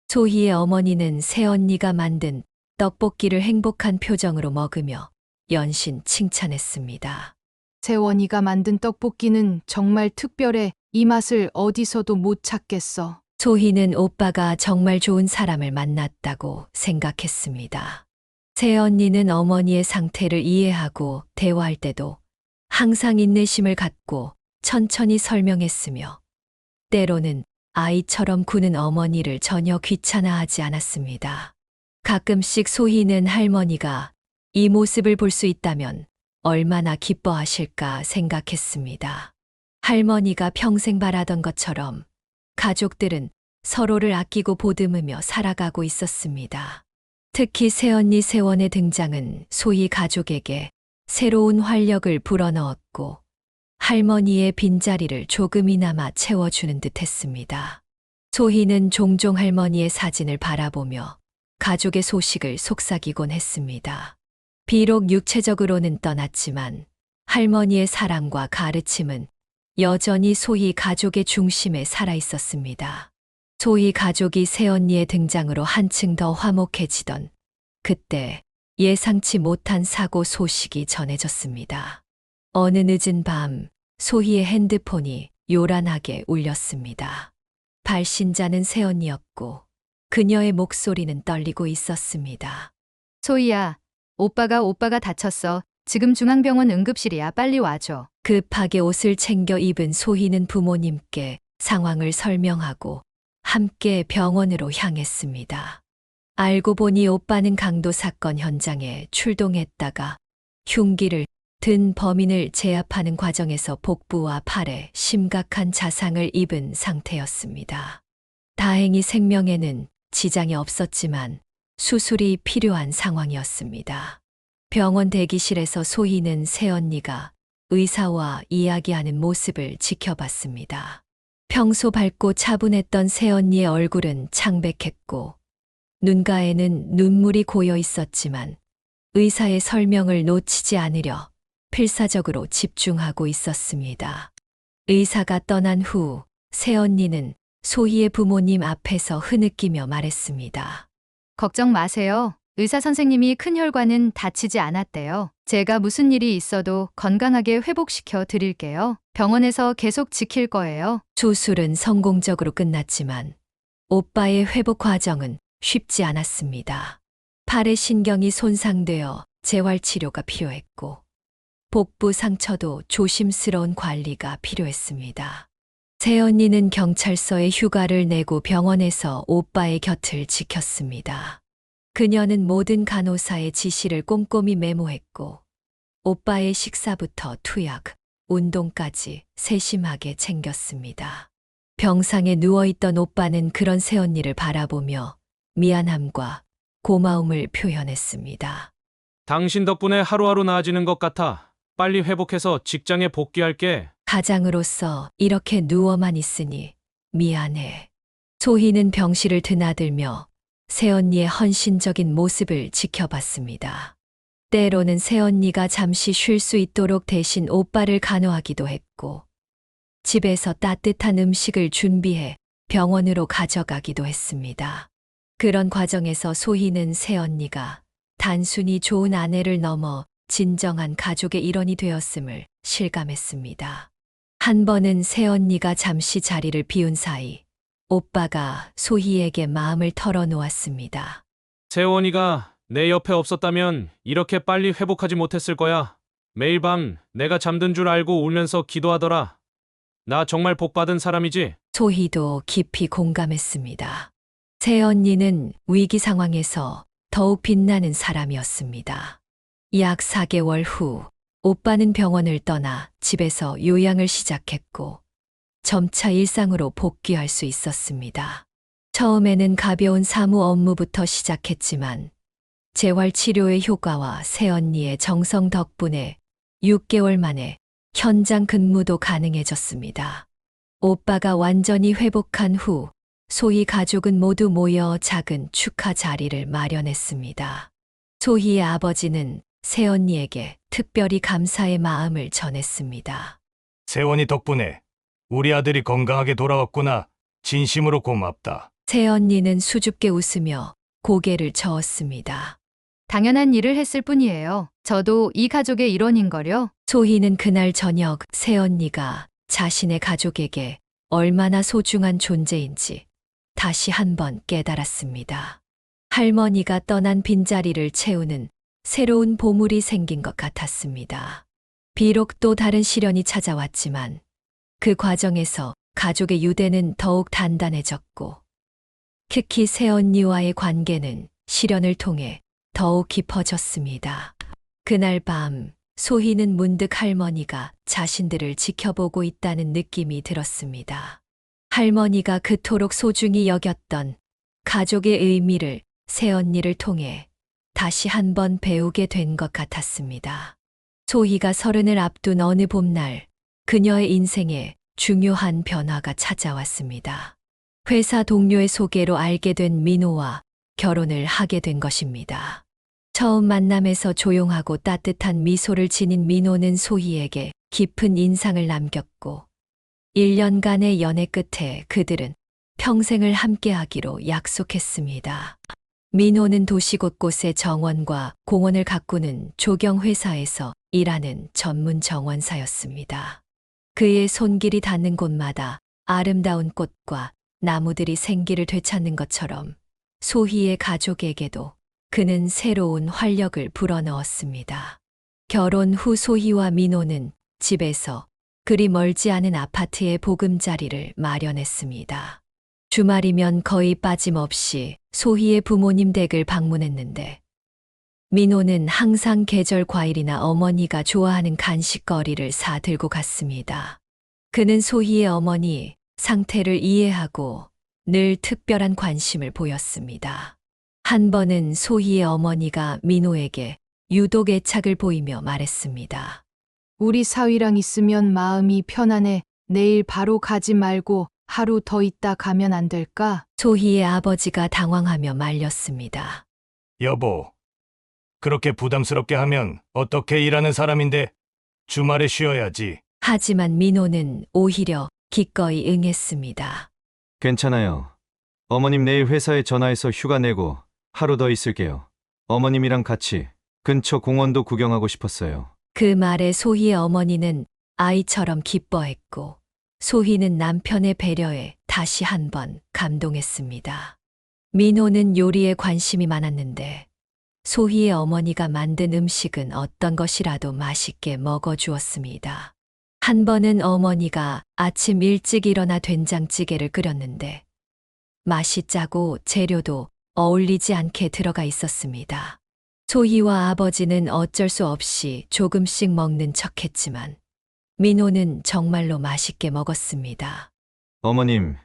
소희의 어머니는 새언니가 만든 떡볶이를 행복한 표정으로 먹으며 연신 칭찬했습니다. 세원이가 만든 떡볶이는 정말 특별해. 이 맛을 어디서도 못 찾겠어. 소희는 오빠가 정말 좋은 사람을 만났다고 생각했습니다. 새언니는 어머니의 상태를 이해하고 대화할 때도 항상 인내심을 갖고 천천히 설명했으며 때로는 아이처럼 구는 어머니를 전혀 귀찮아하지 않았습니다. 가끔씩 소희는 할머니가 이 모습을 볼 수 있다면 얼마나 기뻐하실까 생각했습니다. 할머니가 평생 바라던 것처럼 가족들은 서로를 아끼고 보듬으며 살아가고 있었습니다. 특히 새언니 세원의 등장은 소희 가족에게 새로운 활력을 불어넣었고 할머니의 빈자리를 조금이나마 채워주는 듯 했습니다. 소희는 종종 할머니의 사진을 바라보며 가족의 소식을 속삭이곤 했습니다. 비록 육체적으로는 떠났지만 할머니의 사랑과 가르침은 여전히 소희 가족의 중심에 살아 있었습니다. 소희 가족이 새언니의 등장으로 한층 더 화목해지던 그때 예상치 못한 사고 소식이 전해졌습니다. 어느 늦은 밤 소희의 핸드폰이 요란하게 울렸습니다. 발신자는 새언니였고 그녀의 목소리는 떨리고 있었습니다. 소희야, 오빠가 다쳤어. 지금 중앙병원 응급실이야. 빨리 와줘. 급하게 옷을 챙겨 입은 소희는 부모님께 상황을 설명하고 함께 병원으로 향했습니다. 알고 보니 오빠는 강도 사건 현장에 출동했다가 흉기를 든 범인을 제압하는 과정에서 복부와 팔에 심각한 자상을 입은 상태였습니다. 다행히 생명에는 지장이 없었지만 수술이 필요한 상황이었습니다. 병원 대기실에서 소희는 새언니가 의사와 이야기하는 모습을 지켜봤습니다. 평소 밝고 차분했던 새언니의 얼굴은 창백했고 눈가에는 눈물이 고여 있었지만 의사의 설명을 놓치지 않으려 필사적으로 집중하고 있었습니다. 의사가 떠난 후 새언니는 소희의 부모님 앞에서 흐느끼며 말했습니다. 걱정 마세요. 의사 선생님이 큰 혈관은 다치지 않았대요. 제가 무슨 일이 있어도 건강하게 회복시켜 드릴게요. 병원에서 계속 지킬 거예요. 수술은 성공적으로 끝났지만 오빠의 회복 과정은 쉽지 않았습니다. 팔의 신경이 손상되어 재활치료가 필요했고 복부 상처도 조심스러운 관리가 필요했습니다. 새언니는 경찰서에 휴가를 내고 병원에서 오빠의 곁을 지켰습니다. 그녀는 모든 간호사의 지시를 꼼꼼히 메모했고 오빠의 식사부터 투약, 운동까지 세심하게 챙겼습니다. 병상에 누워있던 오빠는 그런 새언니를 바라보며 미안함과 고마움을 표현했습니다. 당신 덕분에 하루하루 나아지는 것 같아. 빨리 회복해서 직장에 복귀할게. 가장으로서 이렇게 누워만 있으니 미안해. 소희는 병실을 드나들며 새언니의 헌신적인 모습을 지켜봤습니다. 때로는 새언니가 잠시 쉴 수 있도록 대신 오빠를 간호하기도 했고, 집에서 따뜻한 음식을 준비해 병원으로 가져가기도 했습니다. 그런 과정에서 소희는 새언니가 단순히 좋은 아내를 넘어 진정한 가족의 일원이 되었음을 실감했습니다. 한 번은 새언니가 잠시 자리를 비운 사이 오빠가 소희에게 마음을 털어놓았습니다. 세원이가 내 옆에 없었다면 이렇게 빨리 회복하지 못했을 거야. 매일 밤 내가 잠든 줄 알고 울면서 기도하더라. 나 정말 복받은 사람이지? 소희도 깊이 공감했습니다. 새언니는 위기 상황에서 더욱 빛나는 사람이었습니다. 약 4개월 후 오빠는 병원을 떠나 집에서 요양을 시작했고 점차 일상으로 복귀할 수 있었습니다. 처음에는 가벼운 사무 업무부터 시작했지만 재활치료의 효과와 새언니의 정성 덕분에 6개월 만에 현장 근무도 가능해졌습니다. 오빠가 완전히 회복한 후 소희 가족은 모두 모여 작은 축하 자리를 마련했습니다. 소희의 아버지는 새언니에게 특별히 감사의 마음을 전했습니다. 세원이 덕분에 우리 아들이 건강하게 돌아왔구나. 진심으로 고맙다. 새언니는 수줍게 웃으며 고개를 저었습니다. 당연한 일을 했을 뿐이에요. 저도 이 가족의 일원인걸요. 소희는 그날 저녁 새언니가 자신의 가족에게 얼마나 소중한 존재인지 다시 한번 깨달았습니다. 할머니가 떠난 빈자리를 채우는 새로운 보물이 생긴 것 같았습니다. 비록 또 다른 시련이 찾아왔지만 그 과정에서 가족의 유대는 더욱 단단해졌고 특히 새언니와의 관계는 시련을 통해 더욱 깊어졌습니다. 그날 밤 소희는 문득 할머니가 자신들을 지켜보고 있다는 느낌이 들었습니다. 할머니가 그토록 소중히 여겼던 가족의 의미를 새언니를 통해 다시 한번 배우게 된 것 같았습니다. 소희가 30을 앞둔 어느 봄날 그녀의 인생에 중요한 변화가 찾아왔습니다. 회사 동료의 소개로 알게 된 민호와 결혼을 하게 된 것입니다. 처음 만남에서 조용하고 따뜻한 미소를 지닌 민호는 소희에게 깊은 인상을 남겼고 1년간의 연애 끝에 그들은 평생을 함께하기로 약속했습니다. 민호는 도시 곳곳의 정원과 공원을 가꾸는 조경회사에서 일하는 전문 정원사였습니다. 그의 손길이 닿는 곳마다 아름다운 꽃과 나무들이 생기를 되찾는 것처럼 소희의 가족에게도 그는 새로운 활력을 불어넣었습니다. 결혼 후 소희와 민호는 집에서 그리 멀지 않은 아파트의 보금자리를 마련했습니다. 주말이면 거의 빠짐없이 소희의 부모님 댁을 방문했는데 민호는 항상 계절 과일이나 어머니가 좋아하는 간식거리를 사들고 갔습니다. 그는 소희의 어머니 상태를 이해하고 늘 특별한 관심을 보였습니다. 한 번은 소희의 어머니가 민호에게 유독 애착을 보이며 말했습니다. 우리 사위랑 있으면 마음이 편안해. 내일 바로 가지 말고 하루 더 있다 가면 안 될까? 소희의 아버지가 당황하며 말렸습니다. 여보, 그렇게 부담스럽게 하면 어떻게 일하는 사람인데 주말에 쉬어야지. 하지만 민호는 오히려 기꺼이 응했습니다. 괜찮아요. 어머님 내일 회사에 전화해서 휴가 내고 하루 더 있을게요. 어머님이랑 같이 근처 공원도 구경하고 싶었어요. 그 말에 소희의 어머니는 아이처럼 기뻐했고 소희는 남편의 배려에 다시 한번 감동했습니다. 민호는 요리에 관심이 많았는데 소희의 어머니가 만든 음식은 어떤 것이라도 맛있게 먹어주었습니다. 한 번은 어머니가 아침 일찍 일어나 된장찌개를 끓였는데 맛이 짜고 재료도 어울리지 않게 들어가 있었습니다. 소희와 아버지는 어쩔 수 없이 조금씩 먹는 척했지만 민호는 정말로 맛있게 먹었습니다. 어머님,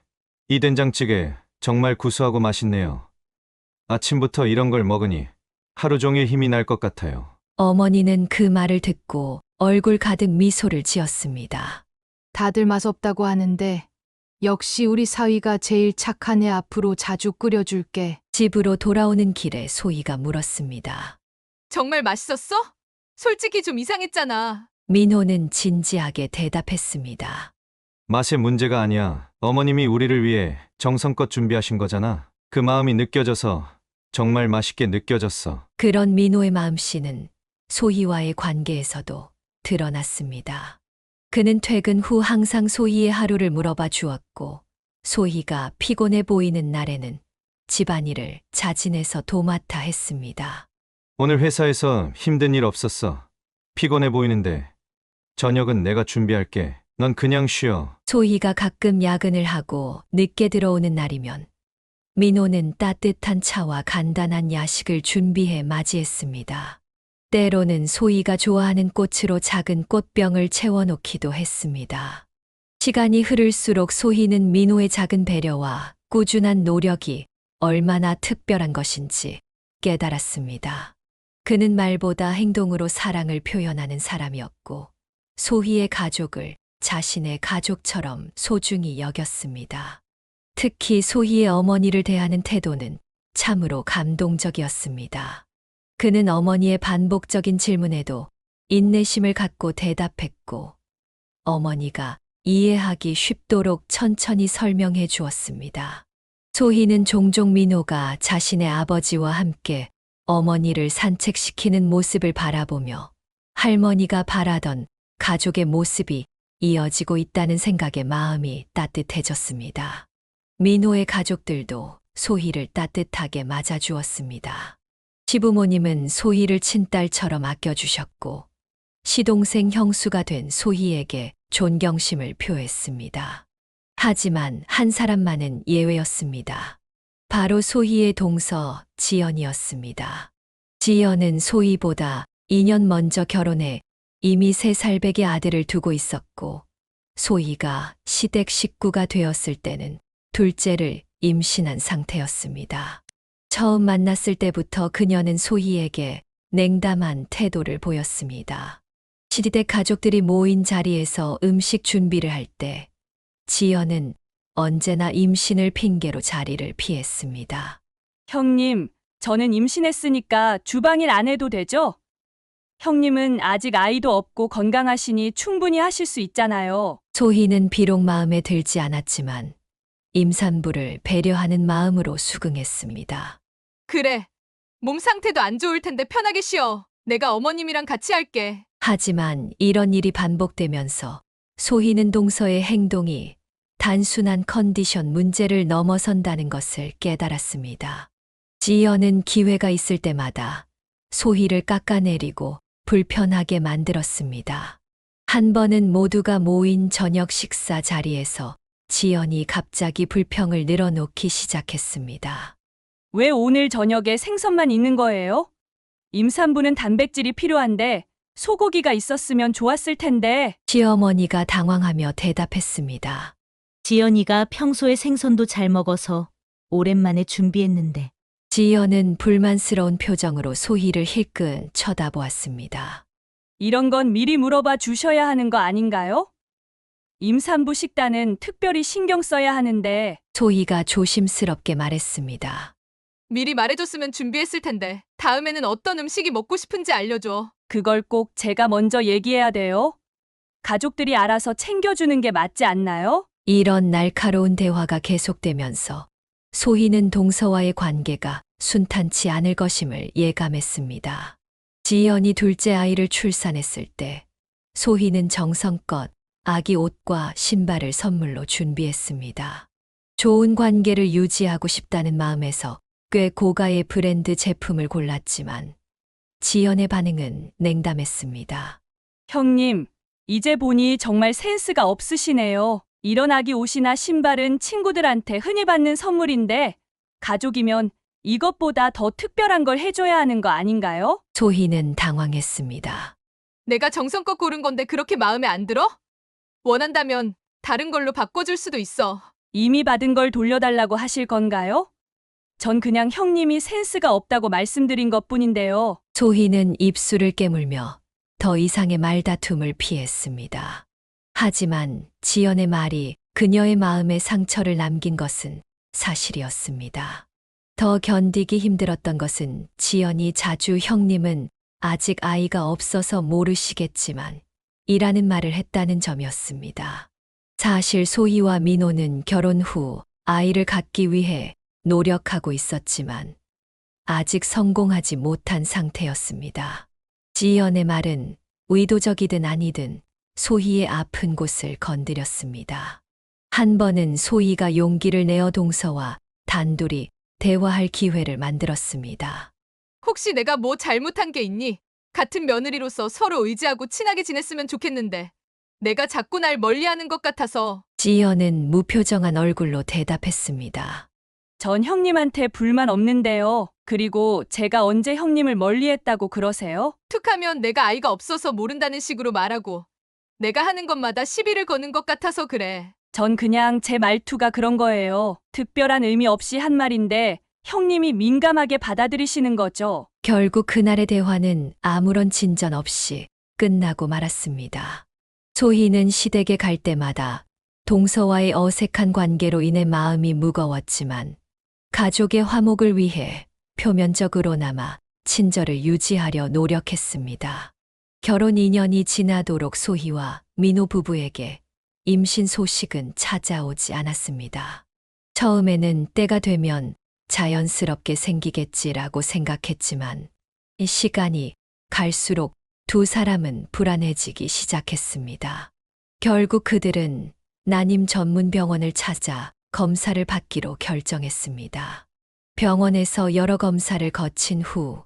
이 된장찌개 정말 구수하고 맛있네요. 아침부터 이런 걸 먹으니 하루 종일 힘이 날 것 같아요. 어머니는 그 말을 듣고 얼굴 가득 미소를 지었습니다. 다들 맛없다고 하는데 역시 우리 사위가 제일 착하네. 앞으로 자주 끓여줄게. 집으로 돌아오는 길에 소희가 물었습니다. 정말 맛있었어? 솔직히 좀 이상했잖아. 민호는 진지하게 대답했습니다. 맛의 문제가 아니야. 어머님이 우리를 위해 정성껏 준비하신 거잖아. 그 마음이 느껴져서 정말 맛있게 느껴졌어. 그런 민호의 마음씨는 소희와의 관계에서도 드러났습니다. 그는 퇴근 후 항상 소희의 하루를 물어봐 주었고, 소희가 피곤해 보이는 날에는 집안일을 자진해서 도맡아 했습니다. 오늘 회사에서 힘든 일 없었어. 피곤해 보이는데 저녁은 내가 준비할게. 넌 그냥 쉬어. 소희가 가끔 야근을 하고 늦게 들어오는 날이면 민호는 따뜻한 차와 간단한 야식을 준비해 맞이했습니다. 때로는 소희가 좋아하는 꽃으로 작은 꽃병을 채워놓기도 했습니다. 시간이 흐를수록 소희는 민호의 작은 배려와 꾸준한 노력이 얼마나 특별한 것인지 깨달았습니다. 그는 말보다 행동으로 사랑을 표현하는 사람이었고, 소희의 가족을 자신의 가족처럼 소중히 여겼습니다. 특히 소희의 어머니를 대하는 태도는 참으로 감동적이었습니다. 그는 어머니의 반복적인 질문에도 인내심을 갖고 대답했고, 어머니가 이해하기 쉽도록 천천히 설명해 주었습니다. 소희는 종종 민호가 자신의 아버지와 함께 어머니를 산책시키는 모습을 바라보며 할머니가 바라던 가족의 모습이 이어지고 있다는 생각에 마음이 따뜻해졌습니다. 민호의 가족들도 소희를 따뜻하게 맞아주었습니다. 시부모님은 소희를 친딸처럼 아껴주셨고, 시동생 형수가 된 소희에게 존경심을 표했습니다. 하지만 한 사람만은 예외였습니다. 바로 소희의 동서 지연이었습니다. 지연은 소희보다 2년 먼저 결혼해 이미 3살배기 아들을 두고 있었고, 소희가 시댁 식구가 되었을 때는 둘째를 임신한 상태였습니다. 처음 만났을 때부터 그녀는 소희에게 냉담한 태도를 보였습니다. 시댁 가족들이 모인 자리에서 음식 준비를 할 때 지연은 언제나 임신을 핑계로 자리를 피했습니다. 형님, 저는 임신했으니까 주방일 안 해도 되죠? 형님은 아직 아이도 없고 건강하시니 충분히 하실 수 있잖아요. 소희는 비록 마음에 들지 않았지만 임산부를 배려하는 마음으로 수긍했습니다. 그래. 몸 상태도 안 좋을 텐데 편하게 쉬어. 내가 어머님이랑 같이 할게. 하지만 이런 일이 반복되면서 소희는 동서의 행동이 단순한 컨디션 문제를 넘어선다는 것을 깨달았습니다. 지연은 기회가 있을 때마다 소희를 깎아내리고 불편하게 만들었습니다. 한 번은 모두가 모인 저녁 식사 자리에서 지연이 갑자기 불평을 늘어놓기 시작했습니다. 왜 오늘 저녁에 생선만 있는 거예요? 임산부는 단백질이 필요한데 소고기가 있었으면 좋았을 텐데. 시어머니가 당황하며 대답했습니다. 지연이가 평소에 생선도 잘 먹어서 오랜만에 준비했는데. 지연은 불만스러운 표정으로 소희를 힐끗 쳐다보았습니다. 이런 건 미리 물어봐 주셔야 하는 거 아닌가요? 임산부 식단은 특별히 신경 써야 하는데. 소희가 조심스럽게 말했습니다. 미리 말해줬으면 준비했을 텐데. 다음에는 어떤 음식이 먹고 싶은지 알려줘. 그걸 꼭 제가 먼저 얘기해야 돼요? 가족들이 알아서 챙겨주는 게 맞지 않나요? 이런 날카로운 대화가 계속되면서 소희는 동서와의 관계가 순탄치 않을 것임을 예감했습니다. 지연이 둘째 아이를 출산했을 때 소희는 정성껏 아기 옷과 신발을 선물로 준비했습니다. 좋은 관계를 유지하고 싶다는 마음에서 꽤 고가의 브랜드 제품을 골랐지만 지연의 반응은 냉담했습니다. 형님, 이제 보니 정말 센스가 없으시네요. 이런 아기 옷이나 신발은 친구들한테 흔히 받는 선물인데 가족이면 이것보다 더 특별한 걸 해줘야 하는 거 아닌가요? 소희는 당황했습니다. 내가 정성껏 고른 건데 그렇게 마음에 안 들어? 원한다면 다른 걸로 바꿔줄 수도 있어. 이미 받은 걸 돌려달라고 하실 건가요? 전 그냥 형님이 센스가 없다고 말씀드린 것뿐인데요. 소희는 입술을 깨물며 더 이상의 말다툼을 피했습니다. 하지만 지연의 말이 그녀의 마음에 상처를 남긴 것은 사실이었습니다. 더 견디기 힘들었던 것은 지연이 자주 형님은 아직 아이가 없어서 모르시겠지만 이라는 말을 했다는 점이었습니다. 사실 소희와 민호는 결혼 후 아이를 갖기 위해 노력하고 있었지만 아직 성공하지 못한 상태였습니다. 지연의 말은 의도적이든 아니든 소희의 아픈 곳을 건드렸습니다. 한 번은 소희가 용기를 내어 동서와 단둘이 대화할 기회를 만들었습니다. 혹시 내가 뭐 잘못한 게 있니? 같은 며느리로서 서로 의지하고 친하게 지냈으면 좋겠는데 내가 자꾸 날 멀리하는 것 같아서. 지연은 무표정한 얼굴로 대답했습니다. 전 형님한테 불만 없는데요. 그리고 제가 언제 형님을 멀리했다고 그러세요? 툭하면 내가 아이가 없어서 모른다는 식으로 말하고 내가 하는 것마다 시비를 거는 것 같아서 그래. 전 그냥 제 말투가 그런 거예요. 특별한 의미 없이 한 말인데 형님이 민감하게 받아들이시는 거죠. 결국 그날의 대화는 아무런 진전 없이 끝나고 말았습니다. 소희는 시댁에 갈 때마다 동서와의 어색한 관계로 인해 마음이 무거웠지만 가족의 화목을 위해 표면적으로나마 친절을 유지하려 노력했습니다. 결혼 2년이 지나도록 소희와 민호 부부에게 임신 소식은 찾아오지 않았습니다. 처음에는 때가 되면 자연스럽게 생기겠지라고 생각했지만 이 시간이 갈수록 두 사람은 불안해지기 시작했습니다. 결국 그들은 난임 전문 병원을 찾아 검사를 받기로 결정했습니다. 병원에서 여러 검사를 거친 후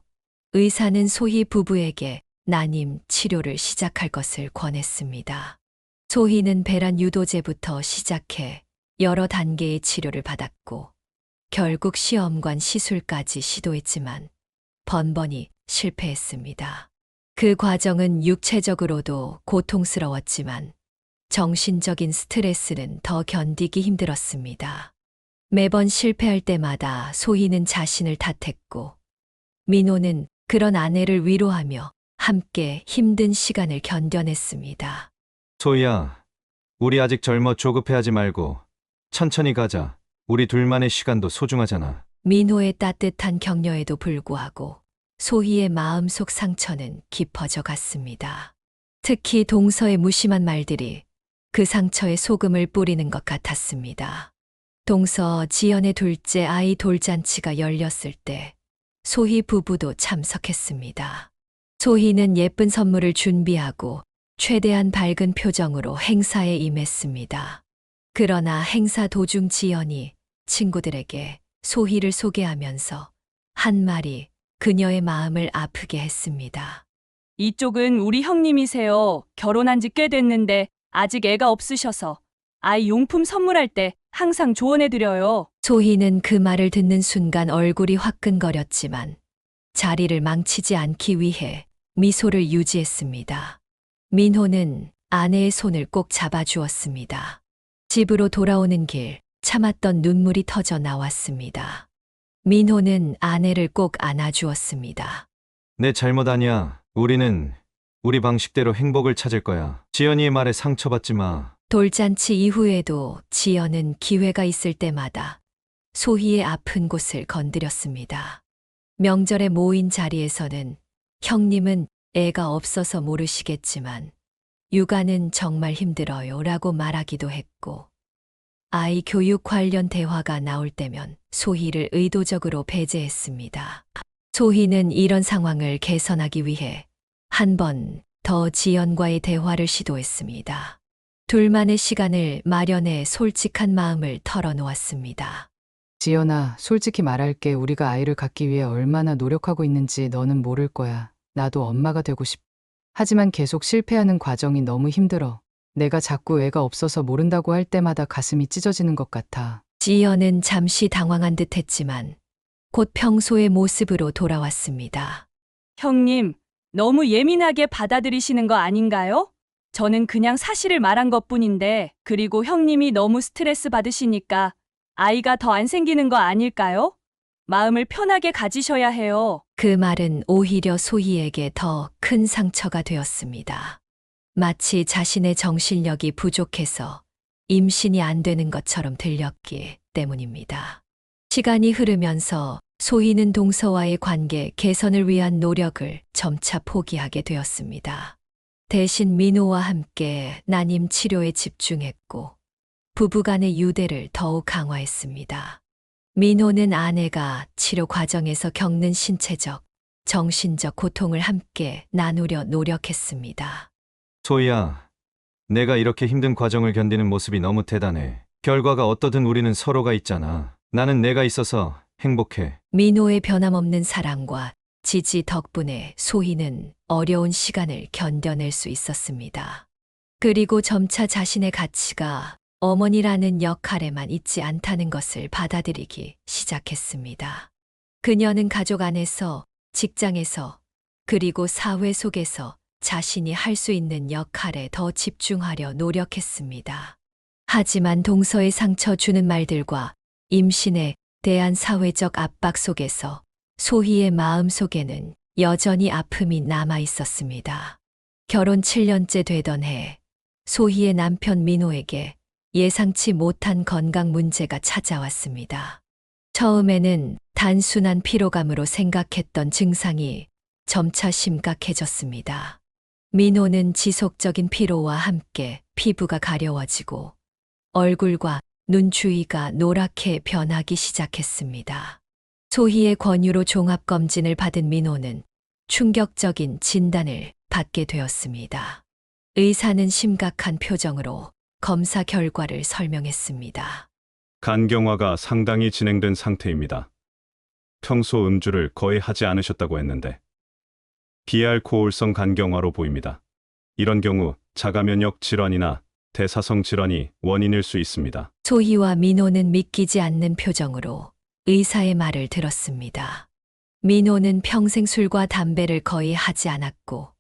의사는 소희 부부에게 난임 치료를 시작할 것을 권했습니다. 소희는 배란 유도제부터 시작해 여러 단계의 치료를 받았고 결국 시험관 시술까지 시도했지만 번번이 실패했습니다. 그 과정은 육체적으로도 고통스러웠지만 정신적인 스트레스는 더 견디기 힘들었습니다. 매번 실패할 때마다 소희는 자신을 탓했고 민호는 그런 아내를 위로하며 함께 힘든 시간을 견뎌냈습니다. 소희야, 우리 아직 젊어 조급해하지 말고 천천히 가자. 우리 둘만의 시간도 소중하잖아. 민호의 따뜻한 격려에도 불구하고 소희의 마음속 상처는 깊어져 갔습니다. 특히 동서의 무심한 말들이 그 상처에 소금을 뿌리는 것 같았습니다. 동서 지연의 둘째 아이 돌잔치가 열렸을 때 소희 부부도 참석했습니다. 소희는 예쁜 선물을 준비하고 최대한 밝은 표정으로 행사에 임했습니다. 그러나 행사 도중 지연이 친구들에게 소희를 소개하면서 한 말이 그녀의 마음을 아프게 했습니다. 이쪽은 우리 형님이세요. 결혼한 지 꽤 됐는데 아직 애가 없으셔서 아이 용품 선물할 때 항상 조언해드려요. 소희는 그 말을 듣는 순간 얼굴이 화끈거렸지만 자리를 망치지 않기 위해 미소를 유지했습니다. 민호는 아내의 손을 꼭 잡아주었습니다. 집으로 돌아오는 길 참았던 눈물이 터져 나왔습니다. 민호는 아내를 꼭 안아주었습니다. 내 잘못 아니야. 우리는 우리 방식대로 행복을 찾을 거야. 지연이의 말에 상처받지 마. 돌잔치 이후에도 지연은 기회가 있을 때마다 소희의 아픈 곳을 건드렸습니다. 명절에 모인 자리에서는 형님은 애가 없어서 모르시겠지만 육아는 정말 힘들어요 라고 말하기도 했고 아이 교육 관련 대화가 나올 때면 소희를 의도적으로 배제했습니다. 소희는 이런 상황을 개선하기 위해 한 번 더 지연과의 대화를 시도했습니다. 둘만의 시간을 마련해 솔직한 마음을 털어놓았습니다. 지연아, 솔직히 말할게. 우리가 아이를 갖기 위해 얼마나 노력하고 있는지 너는 모를 거야. 나도 엄마가 되고 하지만 계속 실패하는 과정이 너무 힘들어. 내가 자꾸 애가 없어서 모른다고 할 때마다 가슴이 찢어지는 것 같아. 지연은 잠시 당황한 듯 했지만 곧 평소의 모습으로 돌아왔습니다. 형님, 너무 예민하게 받아들이시는 거 아닌가요? 저는 그냥 사실을 말한 것뿐인데, 그리고 형님이 너무 스트레스 받으시니까 아이가 더 안 생기는 거 아닐까요? 마음을 편하게 가지셔야 해요. 그 말은 오히려 소희에게 더 큰 상처가 되었습니다. 마치 자신의 정신력이 부족해서 임신이 안 되는 것처럼 들렸기 때문입니다. 시간이 흐르면서 소희는 동서와의 관계 개선을 위한 노력을 점차 포기하게 되었습니다. 대신 민호와 함께 난임 치료에 집중했고 부부간의 유대를 더욱 강화했습니다. 민호는 아내가 치료 과정에서 겪는 신체적, 정신적 고통을 함께 나누려 노력했습니다. 소희야, 내가 이렇게 힘든 과정을 견디는 모습이 너무 대단해. 결과가 어떠든 우리는 서로가 있잖아. 나는 내가 있어서 행복해. 민호의 변함없는 사랑과 지지 덕분에 소희는 어려운 시간을 견뎌낼 수 있었습니다. 그리고 점차 자신의 가치가 어머니라는 역할에만 있지 않다는 것을 받아들이기 시작했습니다. 그녀는 가족 안에서, 직장에서, 그리고 사회 속에서 자신이 할 수 있는 역할에 더 집중하려 노력했습니다. 하지만 동서의 상처 주는 말들과 임신에 대한 사회적 압박 속에서 소희의 마음 속에는 여전히 아픔이 남아 있었습니다. 결혼 7년째 되던 해, 소희의 남편 민호에게 예상치 못한 건강 문제가 찾아왔습니다. 처음에는 단순한 피로감으로 생각했던 증상이 점차 심각해졌습니다. 민호는 지속적인 피로와 함께 피부가 가려워지고 얼굴과 눈 주위가 노랗게 변하기 시작했습니다. 소희의 권유로 종합검진을 받은 민호는 충격적인 진단을 받게 되었습니다. 의사는 심각한 표정으로 검사 결과를 설명했습니다. 간경화가 상당히 진행된 상태입니다. 평소 음주를 거의 하지 않으셨다고 했는데 비알코올성 간경화로 보입니다. 이런 경우 자가면역 질환이나 대사성 질환이 원인일 수 있습니다. 소희와 민호는 믿기지 않는 표정으로 의사의 말을 들었습니다. 민호는 평생 술과 담배를 거의 하지 않았고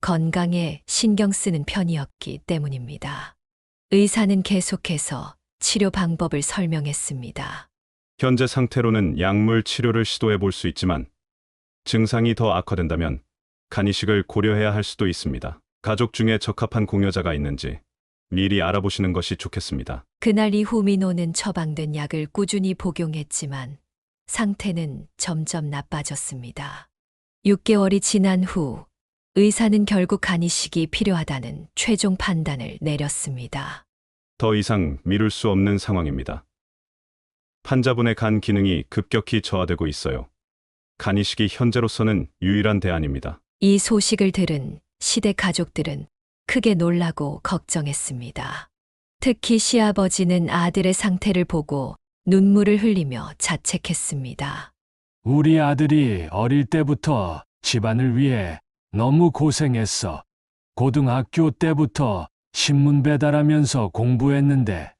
건강에 신경 쓰는 편이었기 때문입니다. 의사는 계속해서 치료 방법을 설명했습니다. 현재 상태로는 약물 치료를 시도해 볼 수 있지만 증상이 더 악화된다면 간이식을 고려해야 할 수도 있습니다. 가족 중에 적합한 공여자가 있는지 미리 알아보시는 것이 좋겠습니다. 그날 이후 민호는 처방된 약을 꾸준히 복용했지만 상태는 점점 나빠졌습니다. 6개월이 지난 후 의사는 결국 간이식이 필요하다는 최종 판단을 내렸습니다. 더 이상 미룰 수 없는 상황입니다. 환자분의 간 기능이 급격히 저하되고 있어요. 간이식이 현재로서는 유일한 대안입니다. 이 소식을 들은 시댁 가족들은 크게 놀라고 걱정했습니다. 특히 시아버지는 아들의 상태를 보고 눈물을 흘리며 자책했습니다. 우리 아들이 어릴 때부터 집안을 위해 너무 고생했어. 고등학교 때부터 신문 배달하면서 공부했는데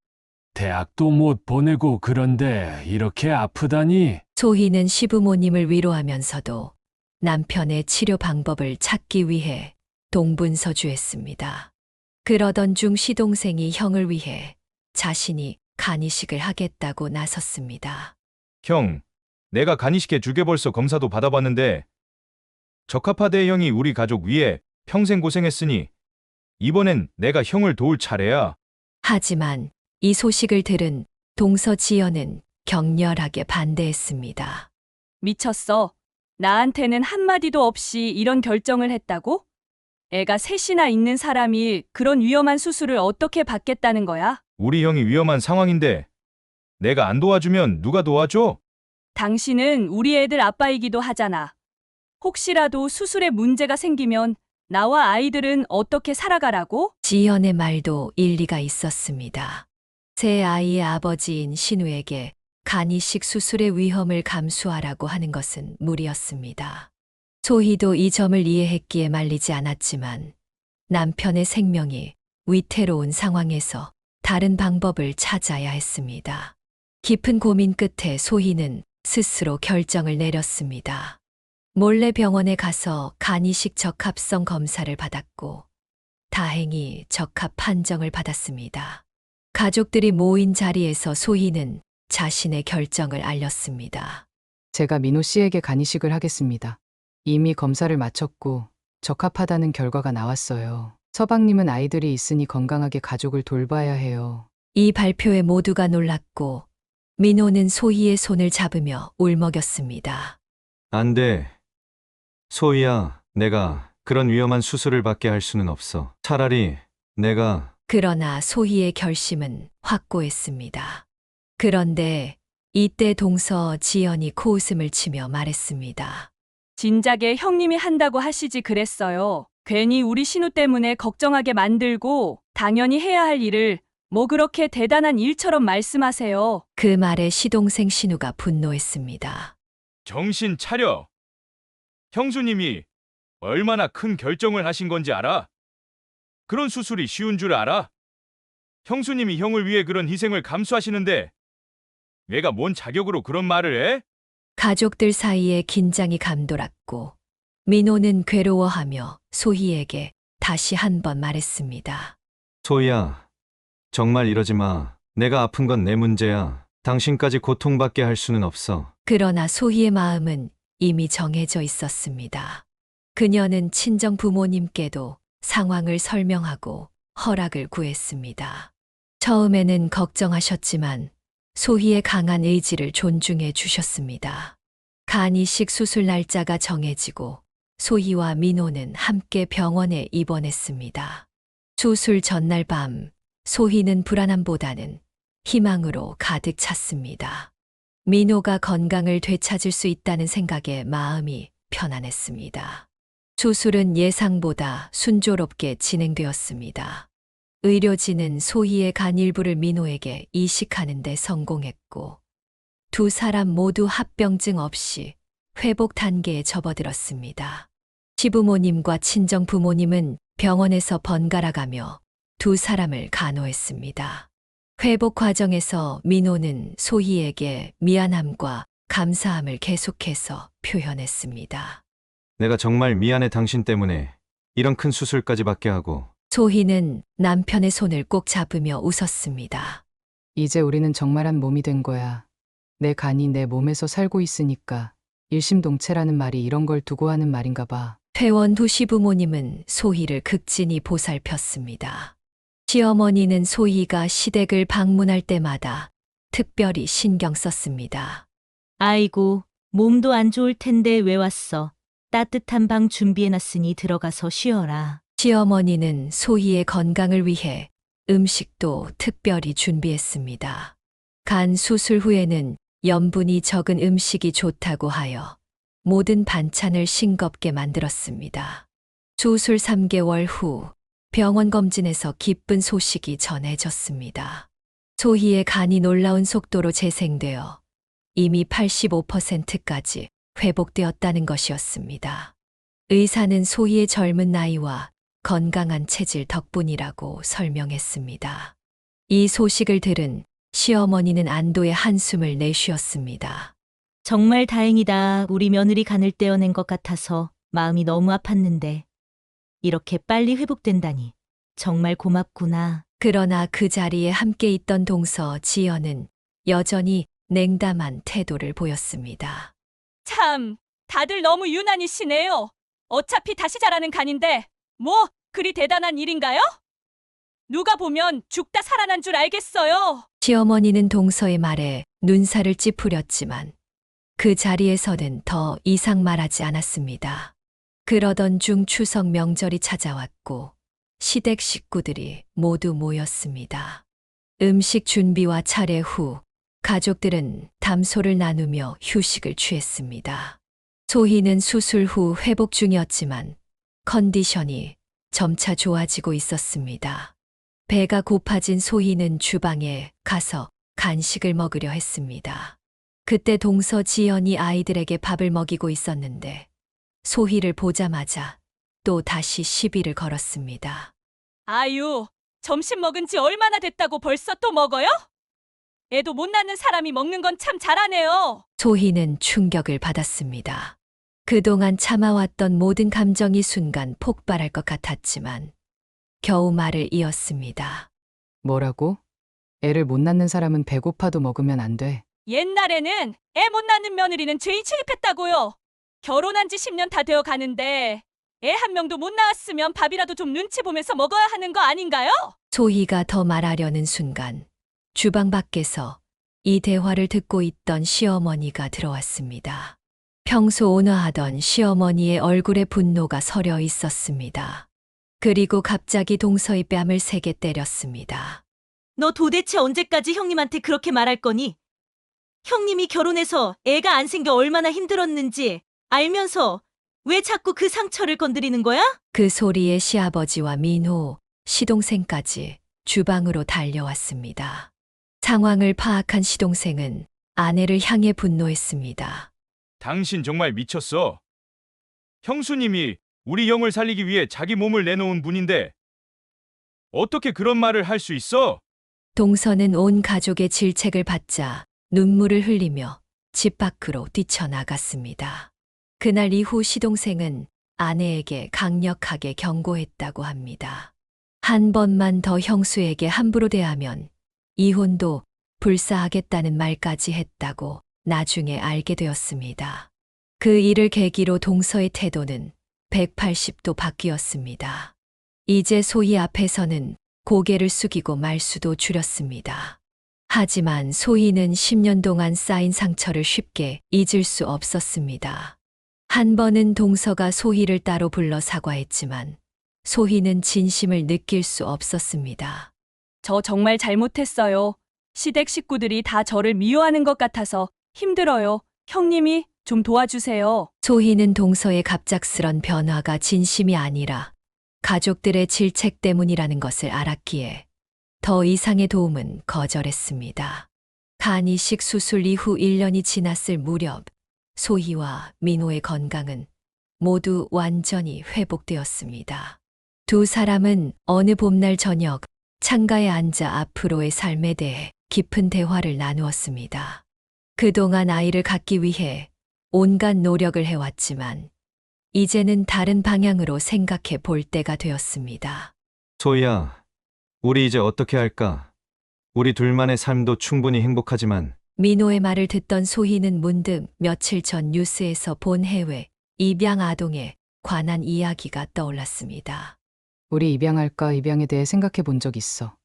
대학도 못 보내고 그런데 이렇게 아프다니. 소희는 시부모님을 위로하면서도 남편의 치료 방법을 찾기 위해 동분서주했습니다. 그러던 중 시동생이 형을 위해 자신이 간이식을 하겠다고 나섰습니다. 형, 내가 간이식해 주게 벌써 검사도 받아봤는데 적합하대. 형이 우리 가족 위해 평생 고생했으니 이번엔 내가 형을 도울 차례야. 하지만 이 소식을 들은 동서지연은 격렬하게 반대했습니다. 미쳤어. 나한테는 한마디도 없이 이런 결정을 했다고? 애가 셋이나 있는 사람이 그런 위험한 수술을 어떻게 받겠다는 거야? 우리 형이 위험한 상황인데 내가 안 도와주면 누가 도와줘? 당신은 우리 애들 아빠이기도 하잖아. 혹시라도 수술에 문제가 생기면 나와 아이들은 어떻게 살아가라고? 지연의 말도 일리가 있었습니다. 새 아이의 아버지인 신우에게 간이식 수술의 위험을 감수하라고 하는 것은 무리였습니다. 소희도 이 점을 이해했기에 말리지 않았지만 남편의 생명이 위태로운 상황에서 다른 방법을 찾아야 했습니다. 깊은 고민 끝에 소희는 스스로 결정을 내렸습니다. 몰래 병원에 가서 간이식 적합성 검사를 받았고 다행히 적합 판정을 받았습니다. 가족들이 모인 자리에서 소희는 자신의 결정을 알렸습니다. 제가 민호 씨에게 간이식을 하겠습니다. 이미 검사를 마쳤고 적합하다는 결과가 나왔어요. 서방님은 아이들이 있으니 건강하게 가족을 돌봐야 해요. 이 발표에 모두가 놀랐고 민호는 소희의 손을 잡으며 울먹였습니다. 안 돼. 소희야, 내가 그런 위험한 수술을 받게 할 수는 없어. 차라리 내가... 그러나 소희의 결심은 확고했습니다. 그런데 이때 동서 지연이 코웃음을 치며 말했습니다. 진작에 형님이 한다고 하시지 그랬어요. 괜히 우리 신우 때문에 걱정하게 만들고 당연히 해야 할 일을 뭐 그렇게 대단한 일처럼 말씀하세요. 그 말에 시동생 신우가 분노했습니다. 정신 차려. 형수님이 얼마나 큰 결정을 하신 건지 알아? 그런 수술이 쉬운 줄 알아? 형수님이 형을 위해 그런 희생을 감수하시는데 내가 뭔 자격으로 그런 말을 해? 가족들 사이에 긴장이 감돌았고 민호는 괴로워하며 소희에게 다시 한 번 말했습니다. 소희야, 정말 이러지 마. 내가 아픈 건 내 문제야. 당신까지 고통받게 할 수는 없어. 그러나 소희의 마음은 이미 정해져 있었습니다. 그녀는 친정 부모님께도 상황을 설명하고 허락을 구했습니다. 처음에는 걱정하셨지만 소희의 강한 의지를 존중해 주셨습니다. 간이식 수술 날짜가 정해지고 소희와 민호는 함께 병원에 입원했습니다. 수술 전날 밤 소희는 불안함보다는 희망으로 가득 찼습니다. 민호가 건강을 되찾을 수 있다는 생각에 마음이 편안했습니다. 수술은 예상보다 순조롭게 진행되었습니다. 의료진은 소희의 간 일부를 민호에게 이식하는 데 성공했고 두 사람 모두 합병증 없이 회복 단계에 접어들었습니다. 시부모님과 친정 부모님은 병원에서 번갈아가며 두 사람을 간호했습니다. 회복 과정에서 민호는 소희에게 미안함과 감사함을 계속해서 표현했습니다. 내가 정말 미안해. 당신 때문에 이런 큰 수술까지 받게 하고. 소희는 남편의 손을 꼭 잡으며 웃었습니다. 이제 우리는 정말 한 몸이 된 거야. 내 간이 내 몸에서 살고 있으니까 일심동체라는 말이 이런 걸 두고 하는 말인가 봐. 퇴원 후 시부모님은 소희를 극진히 보살폈습니다. 시어머니는 소희가 시댁을 방문할 때마다 특별히 신경 썼습니다. 아이고, 몸도 안 좋을 텐데 왜 왔어? 따뜻한 방 준비해놨으니 들어가서 쉬어라. 시어머니는 소희의 건강을 위해 음식도 특별히 준비했습니다. 간 수술 후에는 염분이 적은 음식이 좋다고 하여 모든 반찬을 싱겁게 만들었습니다. 수술 3개월 후 병원 검진에서 기쁜 소식이 전해졌습니다. 소희의 간이 놀라운 속도로 재생되어 이미 85%까지 회복되었다는 것이었습니다. 의사는 소희의 젊은 나이와 건강한 체질 덕분이라고 설명했습니다. 이 소식을 들은 시어머니는 안도의 한숨을 내쉬었습니다. 정말 다행이다. 우리 며느리 간을 떼어낸 것 같아서 마음이 너무 아팠는데 이렇게 빨리 회복된다니 정말 고맙구나. 그러나 그 자리에 함께 있던 동서 지연은 여전히 냉담한 태도를 보였습니다. 참, 다들 너무 유난히시네요. 어차피 다시 자라는 간인데 뭐 그리 대단한 일인가요? 누가 보면 죽다 살아난 줄 알겠어요. 시어머니는 동서의 말에 눈살을 찌푸렸지만 그 자리에서는 더 이상 말하지 않았습니다. 그러던 중 추석 명절이 찾아왔고 시댁 식구들이 모두 모였습니다. 음식 준비와 차례 후 가족들은 담소를 나누며 휴식을 취했습니다. 소희는 수술 후 회복 중이었지만 컨디션이 점차 좋아지고 있었습니다. 배가 고파진 소희는 주방에 가서 간식을 먹으려 했습니다. 그때 동서 지연이 아이들에게 밥을 먹이고 있었는데 소희를 보자마자 또 다시 시비를 걸었습니다. 아유, 점심 먹은 지 얼마나 됐다고 벌써 또 먹어요? 애도 못 낳는 사람이 먹는 건 참 잘하네요. 소희는 충격을 받았습니다. 그동안 참아왔던 모든 감정이 순간 폭발할 것 같았지만 겨우 말을 이었습니다. 뭐라고? 애를 못 낳는 사람은 배고파도 먹으면 안 돼. 옛날에는 애 못 낳는 며느리는 죄인 취급했다고요. 결혼한 지 10년 다 되어 가는데 애 한 명도 못 낳았으면 밥이라도 좀 눈치 보면서 먹어야 하는 거 아닌가요? 소희가 더 말하려는 순간 주방 밖에서 이 대화를 듣고 있던 시어머니가 들어왔습니다. 평소 온화하던 시어머니의 얼굴에 분노가 서려 있었습니다. 그리고 갑자기 동서의 뺨을 세게 때렸습니다. 너 도대체 언제까지 형님한테 그렇게 말할 거니? 형님이 결혼해서 애가 안 생겨 얼마나 힘들었는지 알면서 왜 자꾸 그 상처를 건드리는 거야? 그 소리에 시아버지와 민호, 시동생까지 주방으로 달려왔습니다. 상황을 파악한 시동생은 아내를 향해 분노했습니다. 당신 정말 미쳤어. 형수님이 우리 영을 살리기 위해 자기 몸을 내놓은 분인데 어떻게 그런 말을 할 수 있어? 동서는 온 가족의 질책을 받자 눈물을 흘리며 집 밖으로 뛰쳐나갔습니다. 그날 이후 시동생은 아내에게 강력하게 경고했다고 합니다. 한 번만 더 형수에게 함부로 대하면 이혼도 불사하겠다는 말까지 했다고 나중에 알게 되었습니다. 그 일을 계기로 동서의 태도는 180도 바뀌었습니다. 이제 소희 앞에서는 고개를 숙이고 말수도 줄였습니다. 하지만 소희는 10년 동안 쌓인 상처를 쉽게 잊을 수 없었습니다. 한 번은 동서가 소희를 따로 불러 사과했지만 소희는 진심을 느낄 수 없었습니다. 저 정말 잘못했어요. 시댁 식구들이 다 저를 미워하는 것 같아서 힘들어요. 형님이 좀 도와주세요. 소희는 동서의 갑작스런 변화가 진심이 아니라 가족들의 질책 때문이라는 것을 알았기에 더 이상의 도움은 거절했습니다. 간 이식 수술 이후 1년이 지났을 무렵 소희와 민호의 건강은 모두 완전히 회복되었습니다. 두 사람은 어느 봄날 저녁 창가에 앉아 앞으로의 삶에 대해 깊은 대화를 나누었습니다. 그동안 아이를 갖기 위해 온갖 노력을 해왔지만 이제는 다른 방향으로 생각해 볼 때가 되었습니다. 소희야, 우리 이제 어떻게 할까? 우리 둘만의 삶도 충분히 행복하지만 민호의 말을 듣던 소희는 문득 며칠 전 뉴스에서 본 해외 입양 아동에 관한 이야기가 떠올랐습니다. 우리 입양할까 입양에 대해 생각해 본 적 있어.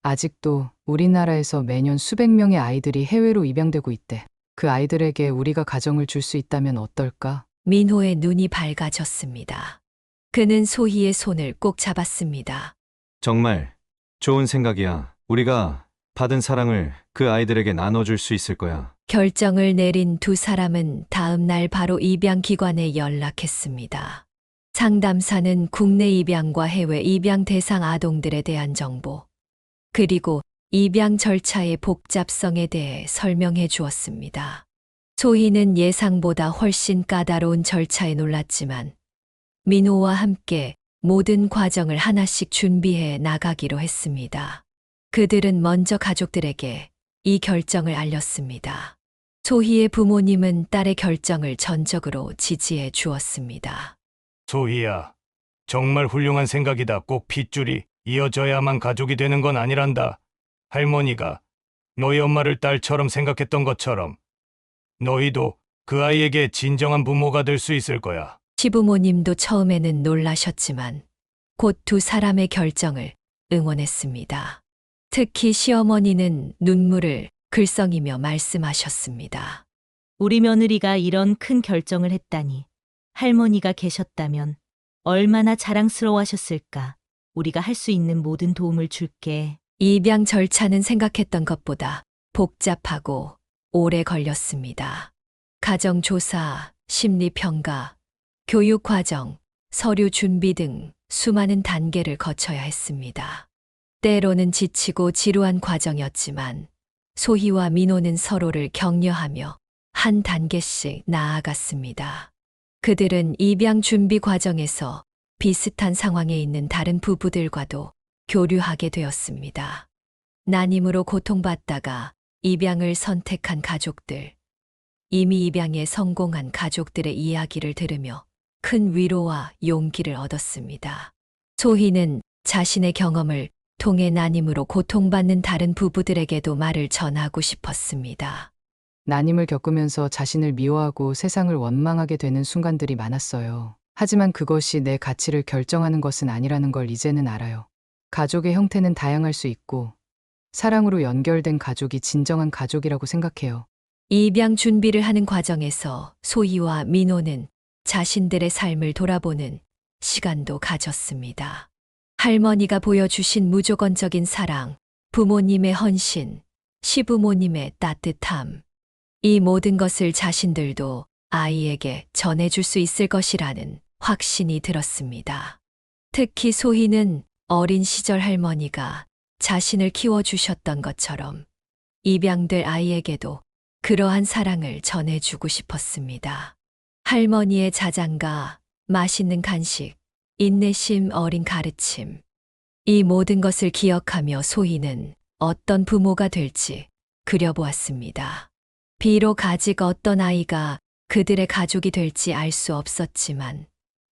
아직도 우리나라에서 매년 수백 명의 아이들이 해외로 입양되고 있대. 그 아이들에게 우리가 가정을 줄 수 있다면 어떨까? 민호의 눈이 밝아졌습니다. 그는 소희의 손을 꼭 잡았습니다. 정말 좋은 생각이야. 우리가 받은 사랑을 그 아이들에게 나눠줄 수 있을 거야. 결정을 내린 두 사람은 다음 날 바로 입양기관에 연락했습니다. 상담사는 국내 입양과 해외 입양 대상 아동들에 대한 정보, 그리고 입양 절차의 복잡성에 대해 설명해 주었습니다. 소희는 예상보다 훨씬 까다로운 절차에 놀랐지만 민호와 함께 모든 과정을 하나씩 준비해 나가기로 했습니다. 그들은 먼저 가족들에게 이 결정을 알렸습니다. 소희의 부모님은 딸의 결정을 전적으로 지지해 주었습니다. 소희야, 정말 훌륭한 생각이다. 꼭 핏줄이 이어져야만 가족이 되는 건 아니란다. 할머니가 너희 엄마를 딸처럼 생각했던 것처럼 너희도 그 아이에게 진정한 부모가 될 수 있을 거야. 시부모님도 처음에는 놀라셨지만 곧 두 사람의 결정을 응원했습니다. 특히 시어머니는 눈물을 글썽이며 말씀하셨습니다. 우리 며느리가 이런 큰 결정을 했다니. 할머니가 계셨다면 얼마나 자랑스러워하셨을까. 우리가 할 수 있는 모든 도움을 줄게. 입양 절차는 생각했던 것보다 복잡하고 오래 걸렸습니다. 가정조사, 심리평가, 교육과정, 서류 준비 등 수많은 단계를 거쳐야 했습니다. 때로는 지치고 지루한 과정이었지만 소희와 민호는 서로를 격려하며 한 단계씩 나아갔습니다. 그들은 입양 준비 과정에서 비슷한 상황에 있는 다른 부부들과도 교류하게 되었습니다. 난임으로 고통받다가 입양을 선택한 가족들, 이미 입양에 성공한 가족들의 이야기를 들으며 큰 위로와 용기를 얻었습니다. 소희는 자신의 경험을 통해 난임으로 고통받는 다른 부부들에게도 말을 전하고 싶었습니다. 난임을 겪으면서 자신을 미워하고 세상을 원망하게 되는 순간들이 많았어요. 하지만 그것이 내 가치를 결정하는 것은 아니라는 걸 이제는 알아요. 가족의 형태는 다양할 수 있고 사랑으로 연결된 가족이 진정한 가족이라고 생각해요. 입양 준비를 하는 과정에서 소희와 민호는 자신들의 삶을 돌아보는 시간도 가졌습니다. 할머니가 보여주신 무조건적인 사랑, 부모님의 헌신, 시부모님의 따뜻함, 이 모든 것을 자신들도 아이에게 전해줄 수 있을 것이라는 확신이 들었습니다. 특히 소희는 어린 시절 할머니가 자신을 키워주셨던 것처럼 입양될 아이에게도 그러한 사랑을 전해주고 싶었습니다. 할머니의 자장가, 맛있는 간식, 인내심 어린 가르침. 이 모든 것을 기억하며 소희는 어떤 부모가 될지 그려보았습니다. 비록 아직 어떤 아이가 그들의 가족이 될지 알 수 없었지만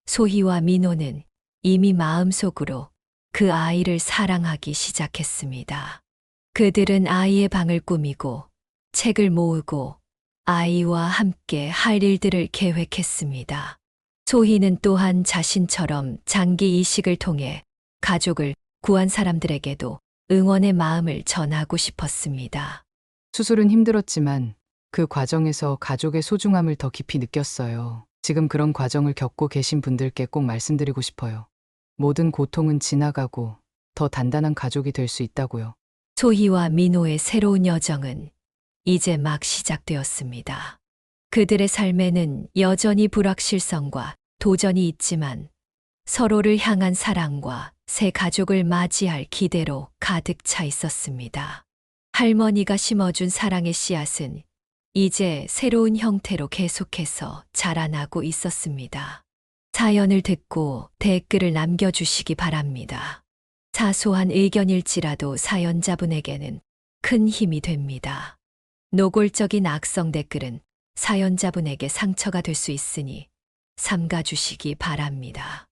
소희와 민호는 이미 마음속으로 그 아이를 사랑하기 시작했습니다. 그들은 아이의 방을 꾸미고 책을 모으고 아이와 함께 할 일들을 계획했습니다. 소희는 또한 자신처럼 장기 이식을 통해 가족을 구한 사람들에게도 응원의 마음을 전하고 싶었습니다. 수술은 힘들었지만 그 과정에서 가족의 소중함을 더 깊이 느꼈어요. 지금 그런 과정을 겪고 계신 분들께 꼭 말씀드리고 싶어요. 모든 고통은 지나가고 더 단단한 가족이 될 수 있다고요. 소희와 민호의 새로운 여정은 이제 막 시작되었습니다. 그들의 삶에는 여전히 불확실성과 도전이 있지만 서로를 향한 사랑과 새 가족을 맞이할 기대로 가득 차 있었습니다. 할머니가 심어준 사랑의 씨앗은 이제 새로운 형태로 계속해서 자라나고 있었습니다. 사연을 듣고 댓글을 남겨주시기 바랍니다. 사소한 의견일지라도 사연자분에게는 큰 힘이 됩니다. 노골적인 악성 댓글은 사연자분에게 상처가 될 수 있으니 삼가주시기 바랍니다.